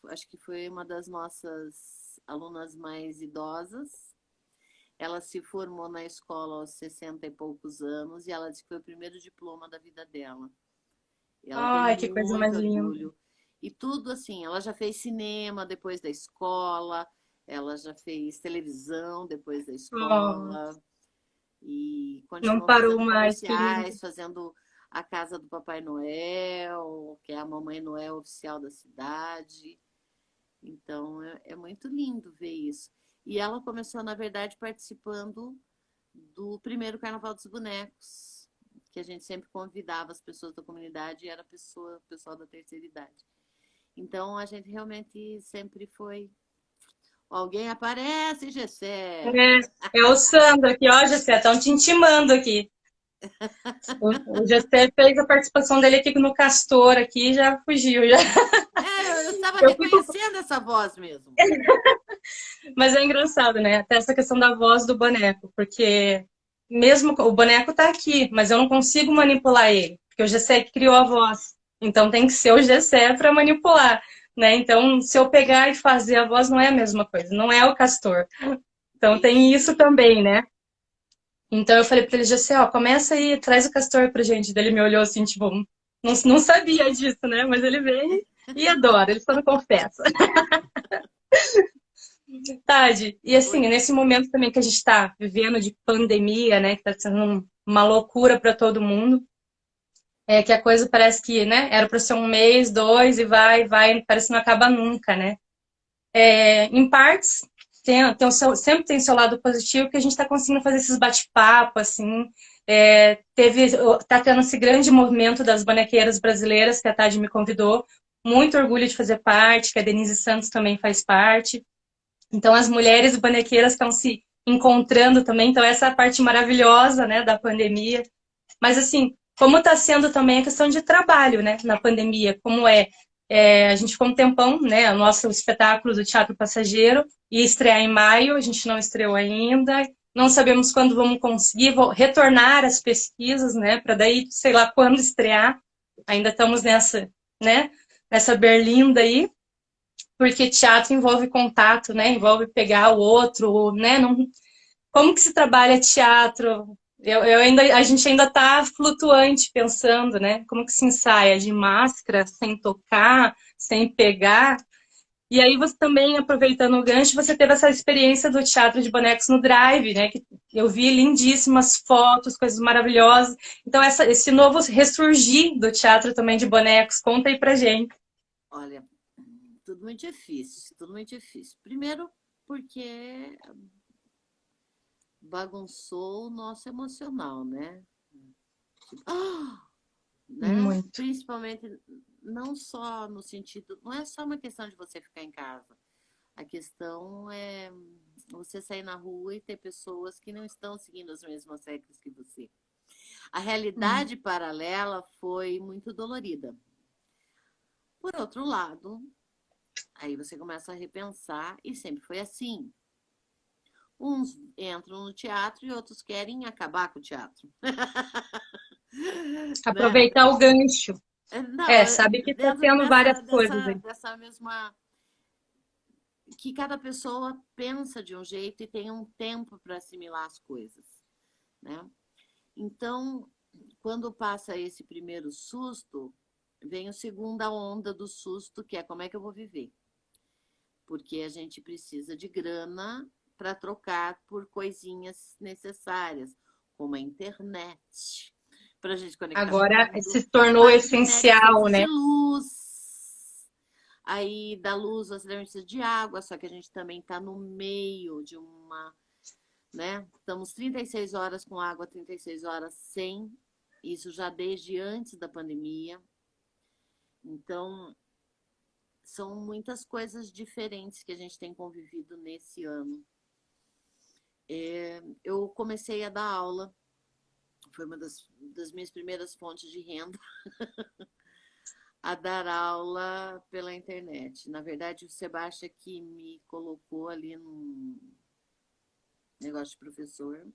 acho que foi uma das nossas alunas mais idosas. Ela se formou na escola aos 60 e poucos anos e ela disse que foi o primeiro diploma da vida dela. E ela tem Ai, que coisa mais muito linda. orgulho. E tudo assim, ela já fez cinema depois da escola, ela já fez televisão depois da Oh, escola e não continuou parou fazendo mais, que lindo. comerciais, fazendo a casa do Papai Noel, que é a Mamãe Noel oficial da cidade. Então é muito lindo ver isso. E ela começou, na verdade, participando do primeiro Carnaval dos Bonecos, que a gente sempre convidava as pessoas da comunidade e era pessoal da terceira idade. Então a gente realmente sempre foi. Alguém aparece, Gessé. É o Sandro aqui, ó, Gessé, estão te intimando aqui. O Gessé fez a participação dele aqui no Castor, aqui e já fugiu. Já. Eu estava Eu fico reconhecendo essa voz mesmo. Mas é engraçado, né? Até essa questão da voz do boneco, porque mesmo o boneco tá aqui, mas eu não consigo manipular ele, porque o Gessé que criou a voz. Então tem que ser o Gessé para manipular, né? Então, se eu pegar e fazer a voz, não é a mesma coisa, não é o Castor. Então tem isso também, né? Então eu falei para ele, Gessé, ó, começa aí, traz o Castor pra gente. Daí ele me olhou assim, tipo, não sabia disso, né? Mas ele veio e adora, ele só não confessa. Tade, e assim, Oi. nesse momento também que a gente está vivendo de pandemia, né, que está sendo uma loucura para todo mundo, que a coisa parece que, né, era para ser um mês, dois, e vai, parece que não acaba nunca, né? Em partes, sempre tem seu lado positivo, que a gente está conseguindo fazer esses bate-papo, assim, tá tendo esse grande movimento das bonequeiras brasileiras, que a Tade me convidou, muito orgulho de fazer parte, que a Denise Santos também faz parte. Então, as mulheres bonequeiras estão se encontrando também. Então, essa é a parte maravilhosa, né, da pandemia. Mas, assim, como está sendo também a questão de trabalho, né, na pandemia, como a gente ficou um tempão, né, o nosso espetáculo do Teatro Passageiro ia estrear em maio, a gente não estreou ainda, não sabemos quando vamos conseguir retornar às pesquisas, né, para daí, sei lá, quando estrear. Ainda estamos nessa berlinda aí, porque teatro envolve contato, né? Envolve pegar o outro, né? Não, como que se trabalha teatro? A gente ainda está flutuante pensando, né? Como que se ensaia de máscara, sem tocar, sem pegar. E aí você também, aproveitando o gancho, você teve essa experiência do teatro de bonecos no Drive, né? Que eu vi lindíssimas fotos, coisas maravilhosas. Então, esse novo ressurgir do teatro também de bonecos, conta aí pra gente. Olha, tudo muito difícil, tudo muito difícil. Primeiro, porque bagunçou o nosso emocional, né? Tipo, né? Muito. Principalmente, não só no sentido, não é só uma questão de você ficar em casa. A questão é você sair na rua e ter pessoas que não estão seguindo as mesmas regras que você. A realidade paralela foi muito dolorida. Por outro lado, aí você começa a repensar, e sempre foi assim. Uns entram no teatro e outros querem acabar com o teatro. Né? Aproveitar o gancho. Não, Sabe que está dentro tendo várias coisas aí. dessa mesma. Que cada pessoa pensa de um jeito e tem um tempo para assimilar as coisas. Né? Então, quando passa esse primeiro susto, vem a segunda onda do susto, que é como é que eu vou viver? Porque a gente precisa de grana para trocar por coisinhas necessárias, como a internet, para a gente conectar com Agora tudo. se tornou A internet essencial, precisa né? de luz. Aí, da luz, você também precisa de água, só que a gente também está no meio de uma, né? Estamos 36 horas com água, 36 horas sem. Isso já desde antes da pandemia. Então, são muitas coisas diferentes que a gente tem convivido nesse ano. Eu comecei a dar aula, foi uma das minhas primeiras fontes de renda, a dar aula pela internet. Na verdade, o Sebastião que me colocou ali num negócio de professor.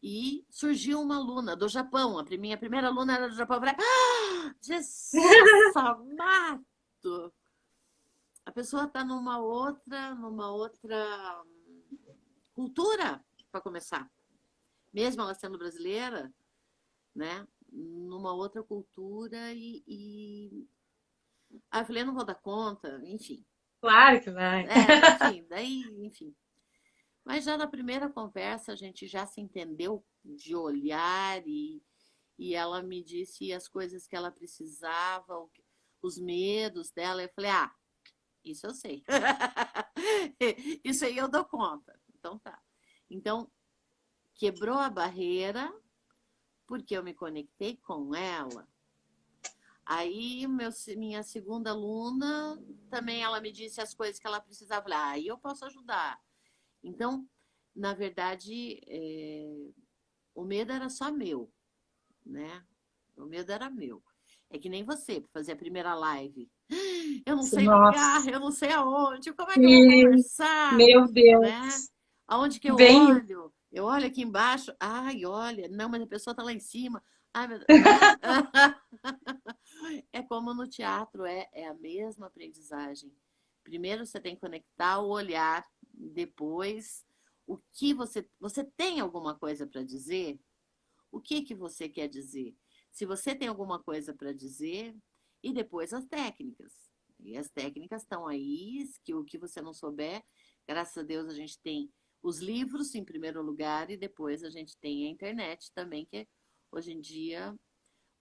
E surgiu uma aluna do Japão. Minha primeira aluna era do Japão. Eu falei, Jesus amado! A pessoa está numa outra cultura, para começar. Mesmo ela sendo brasileira, né? Numa outra cultura Aí eu falei, eu não vou dar conta, enfim. Claro que vai. Enfim. Mas já na primeira conversa a gente já se entendeu de olhar e ela me disse as coisas que ela precisava, os medos dela. Eu falei, isso eu sei. Isso aí eu dou conta. Então tá. Então, quebrou a barreira porque eu me conectei com ela. Aí, minha segunda aluna, também ela me disse as coisas que ela precisava. Eu falei, aí eu posso ajudar. Então, na verdade, o medo era só meu, né? O medo era meu. É que nem você, para fazer a primeira live. Eu não sei Nossa, lugar, eu não sei aonde, como é que eu vou sim, conversar, meu né? Deus. Aonde que eu Bem, olho? Eu olho aqui embaixo, ai, olha, não, mas a pessoa tá lá em cima. Ai, meu Deus, né? É como no teatro, é a mesma aprendizagem. Primeiro você tem que conectar o olhar, depois o que você tem alguma coisa para dizer? O que que você quer dizer? Se você tem alguma coisa para dizer, e depois as técnicas. E as técnicas estão aí, que o que você não souber, graças a Deus a gente tem os livros em primeiro lugar e depois a gente tem a internet também, que hoje em dia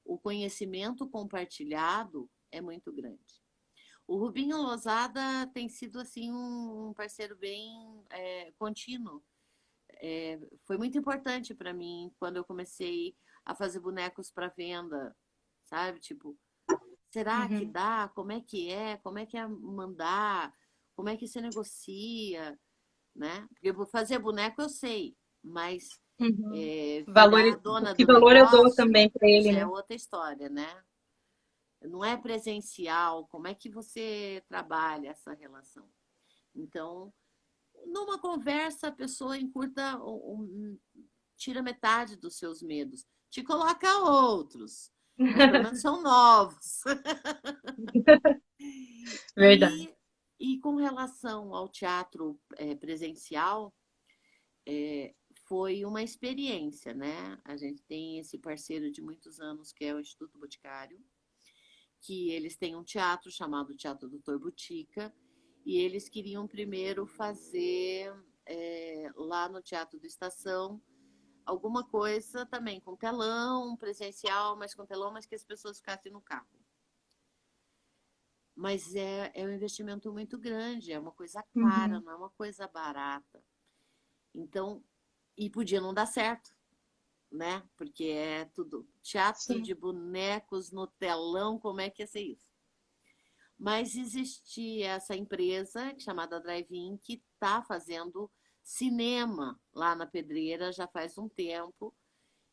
o conhecimento compartilhado é muito grande. O Rubinho Lozada tem sido assim um parceiro bem contínuo. Foi muito importante para mim quando eu comecei a fazer bonecos para venda, sabe? Tipo, será que uhum, dá? Como é que é? Como é que é mandar? Como é que se negocia, né? Porque fazer boneco eu sei, mas uhum. virar a Valores, dona que do valor eu dou negócio também para ele, já é né? outra história, né? Não é presencial. Como é que você trabalha essa relação? Então, numa conversa, a pessoa encurta, tira metade dos seus medos, te coloca outros, mas pelo menos são novos. Verdade. E, e com relação ao teatro presencial, foi uma experiência, né? A gente tem esse parceiro de muitos anos que é o Instituto Boticário, que eles têm um teatro chamado Teatro Doutor Butica, e eles queriam primeiro fazer lá no Teatro do Estação alguma coisa também com telão presencial, mas com telão, mas que as pessoas ficassem no carro. Mas é um investimento muito grande, é uma coisa cara, Uhum. não é uma coisa barata. Então, e podia não dar certo, né? Porque é tudo teatro Sim. de bonecos no telão, como é que ia ser isso? Mas existe essa empresa chamada Drive-In que está fazendo cinema lá na Pedreira já faz um tempo,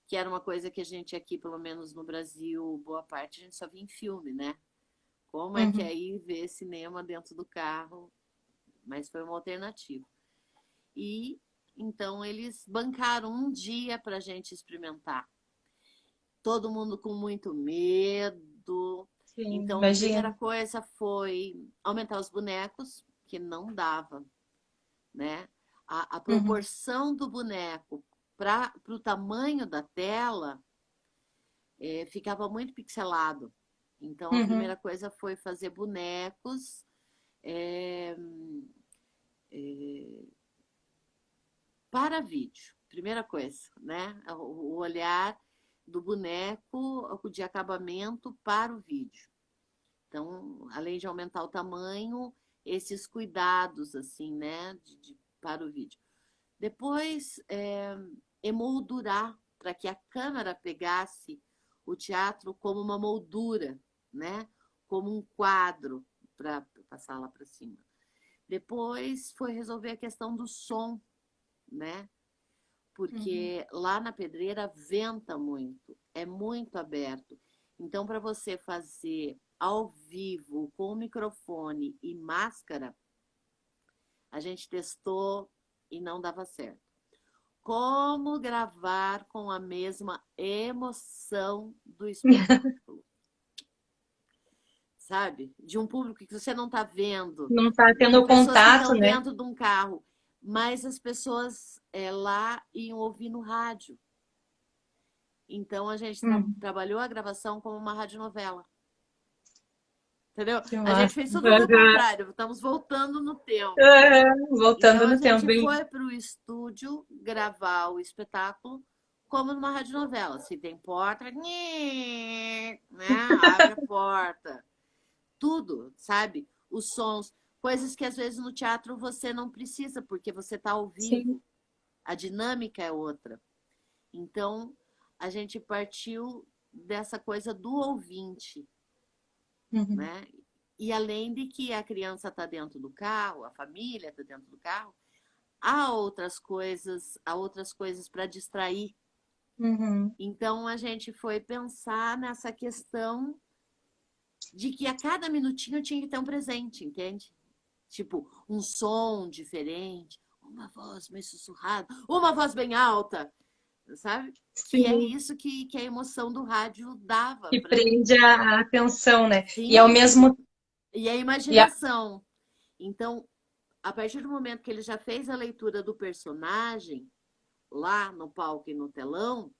que era uma coisa que a gente aqui, pelo menos no Brasil, boa parte a gente só via em filme, né? Como é que é Uhum. ir ver cinema dentro do carro? Mas foi uma alternativa. E então eles bancaram um dia para a gente experimentar. Todo mundo com muito medo. Sim, Então, a primeira imagino. coisa foi aumentar os bonecos, que não dava, né? A Uhum. proporção do boneco para o tamanho da tela ficava muito pixelado. Então, a primeira Uhum. coisa foi fazer bonecos é, para vídeo. Primeira coisa, né? O olhar do boneco de acabamento para o vídeo. Então, além de aumentar o tamanho, esses cuidados, assim, né, para o vídeo. Depois, emoldurar para que a câmera pegasse o teatro como uma moldura, né, como um quadro para passar lá para cima. Depois foi resolver a questão do som, né, Uhum. porque lá na Pedreira venta muito, é muito aberto. Então, para você fazer ao vivo com microfone e máscara, a gente testou e não dava certo. Como gravar com a mesma emoção do espetáculo, sabe? De um público que você não está vendo, Não está de tendo pessoas que contato, estão né? dentro de um carro, mas as pessoas lá iam ouvir no rádio. Então a gente Uhum. trabalhou a gravação como uma radionovela. Entendeu? Que A gente massa. fez tudo ao Uhum. contrário, estamos voltando no tempo. Voltando Então a no tempo, gente bem. foi para o estúdio gravar o espetáculo como numa radionovela. Se tem porta, né? Abre a porta. Tudo, sabe? Os sons, coisas que às vezes no teatro você não precisa, porque você está ao Sim. vivo. A dinâmica é outra. Então, a gente partiu dessa coisa do ouvinte, Uhum. né? E além de que a criança está dentro do carro, a família está dentro do carro, há outras coisas para distrair. Uhum. Então a gente foi pensar nessa questão de que a cada minutinho tinha que ter um presente, entende? Tipo, um som diferente, uma voz meio sussurrada, uma voz bem alta, sabe? Que é Sim. isso que a emoção do rádio dava Que pra gente. prende a atenção, né? E ao Sim, mesmo e a e a- imaginação. Então, a partir do momento que ele já fez a leitura do personagem, lá no palco e no telão,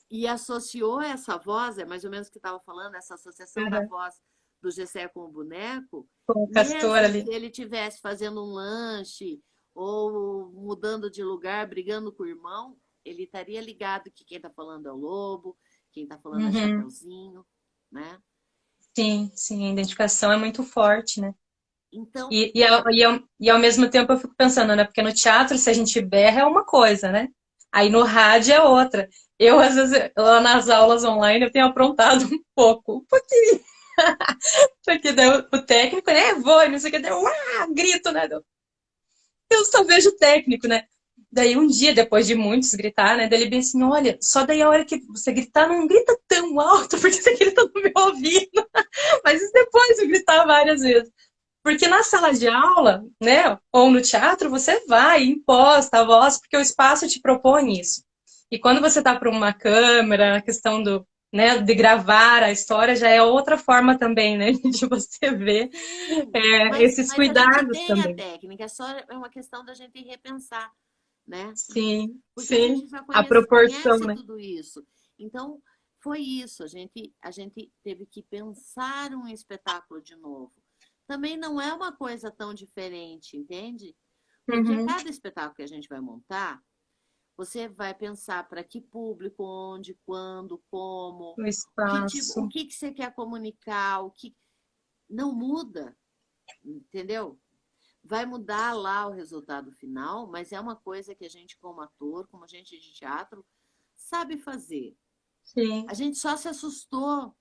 e associou essa voz, é mais ou menos o que estava falando, essa associação da Aham. voz do Gessé com o boneco, Com o castor mesmo ali. se ele estivesse fazendo um lanche ou mudando de lugar, brigando com o irmão, ele estaria ligado que quem está falando é o lobo, quem está falando é Uhum. Chapeuzinho, né? Sim, sim, a identificação é muito forte, né? Então, E ao mesmo tempo eu fico pensando, né? Porque no teatro, se a gente berra, é uma coisa, né? Aí no rádio é outra. Eu, às vezes, lá nas aulas online, eu tenho aprontado um pouquinho. Porque daí o técnico, né? Vou, não sei o que, daí eu grito, né? Eu só vejo o técnico, né? Daí um dia, depois de muitos gritar, né? Daí ele bem assim, olha, só daí a hora que você gritar, não grita tão alto, porque você grita no meu ouvido. Mas isso depois eu gritar várias vezes. Porque na sala de aula, né, ou no teatro, você vai, imposta a voz, porque o espaço te propõe isso. E quando você está para uma câmera, a questão do, né, de gravar a história já é outra forma também, né, de você ver sim, mas, esses mas a gente cuidados tem a também. técnica, é só é uma questão da gente repensar, né? Sim, Porque a sim, gente já a proporção, conhece né? tudo isso. Então, foi isso. A gente teve que pensar um espetáculo de novo. Também não é uma coisa tão diferente, entende? Porque Uhum. cada espetáculo que a gente vai montar, você vai pensar para que público, onde, quando, como, O que tipo, o espaço. que que você quer comunicar, o que não muda, entendeu? Vai mudar lá o resultado final, mas é uma coisa que a gente, como ator, como agente de teatro, sabe fazer. Sim, A gente só se assustou,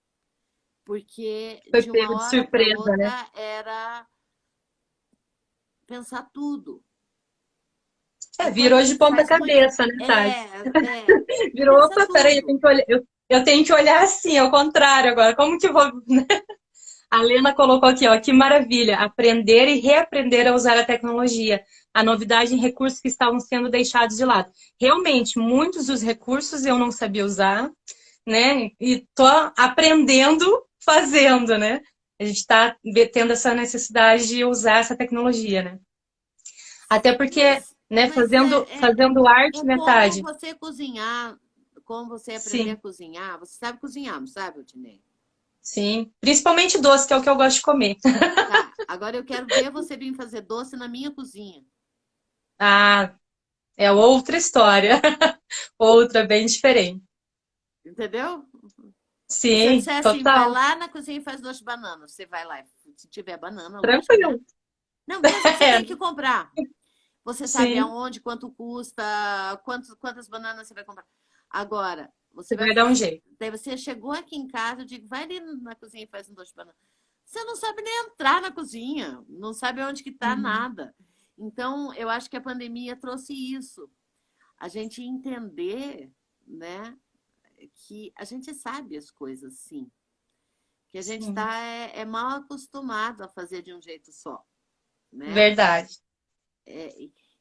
porque foi de uma pego de hora para surpresa, né? outra era pensar tudo. É, E quando virou a de gente ponta faz muito. cabeça, né, Tati? Virou, Pensa opa, peraí, tudo. eu tenho que olhar assim, ao contrário agora. Como que eu vou. A Lena colocou aqui, ó, que maravilha, aprender e reaprender a usar a tecnologia. A novidade em recursos que estavam sendo deixados de lado. Realmente, muitos dos recursos eu não sabia usar, né? E tô aprendendo fazendo, né? A gente está tendo essa necessidade de usar essa tecnologia, né? Até porque, né, Mas fazendo arte, é né, como Tade? você cozinhar, como você aprender a Sim, cozinhar. Você sabe cozinhar, não sabe, Otinei? sim. Principalmente doce, que é o que eu gosto de comer. Tá, agora eu quero ver você vir fazer doce na minha cozinha. Ah, é outra história. Outra bem diferente. Entendeu? Se eu Sim, disser assim, vai total. lá na cozinha e faz doce de banana. Você vai lá, se tiver banana, lógico, né? Tranquilo. Não, mesmo que você É, tenha que comprar. Você sabe sim, aonde, quanto custa, quantas bananas você vai comprar. Agora, você você vai. vai dar um jeito. Daí você chegou aqui em casa, eu digo, vai ali na cozinha e faz um doce de banana. Você não sabe nem entrar na cozinha, não sabe onde que tá Uhum. nada. Então, eu acho que a pandemia trouxe isso. A gente entender, né, que a gente sabe as coisas, sim. Que a gente Sim, está mal acostumado a fazer de um jeito só, né? verdade.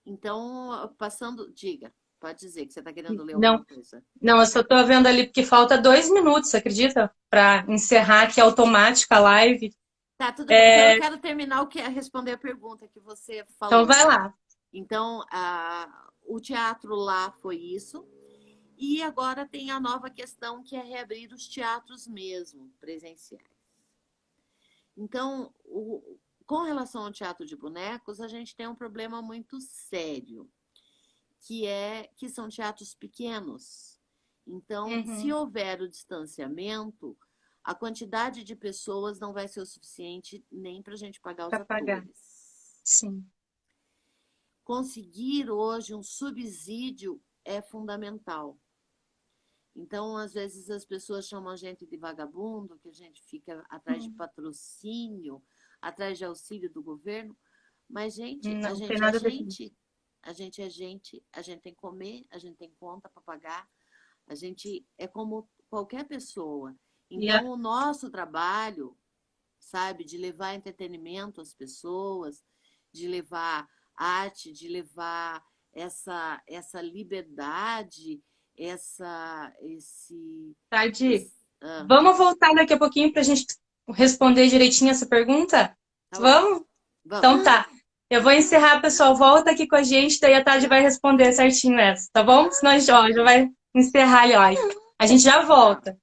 Então, passando, diga, pode dizer que você está querendo ler Não, alguma coisa. não, eu só tô vendo ali porque falta 2 minutos, acredita? Para encerrar aqui automática a live. Tá, tudo bem. Então, eu quero terminar responder a pergunta que você Então falou. vai lá. Então, o teatro lá foi isso. E agora tem a nova questão que é reabrir os teatros mesmo, presenciais. Então, com relação ao teatro de bonecos, a gente tem um problema muito sério, que são teatros pequenos. Então, se Uhum. houver o distanciamento, a quantidade de pessoas não vai ser o suficiente nem para a gente pagar os Para pagar. atores. Sim. Conseguir hoje um subsídio é fundamental. Então, às vezes, as pessoas chamam a gente de vagabundo, que a gente fica atrás de patrocínio, atrás de auxílio do governo. Mas, gente, a Não tem gente é nada a ver com isso. gente. A gente é gente, a gente tem que comer, a gente tem conta para pagar. A gente é como qualquer pessoa. Então, o nosso trabalho, sabe, de levar entretenimento às pessoas, de levar arte, de levar essa liberdade, Tarde. ah, Vamos voltar daqui a pouquinho para a gente responder direitinho essa pergunta? tá bom, Vamos? vamos. Então tá. Eu vou encerrar, pessoal. Volta aqui com a gente, daí a Tati vai responder certinho essa, tá bom? Senão a gente ó, já vai encerrar a live. A gente já volta.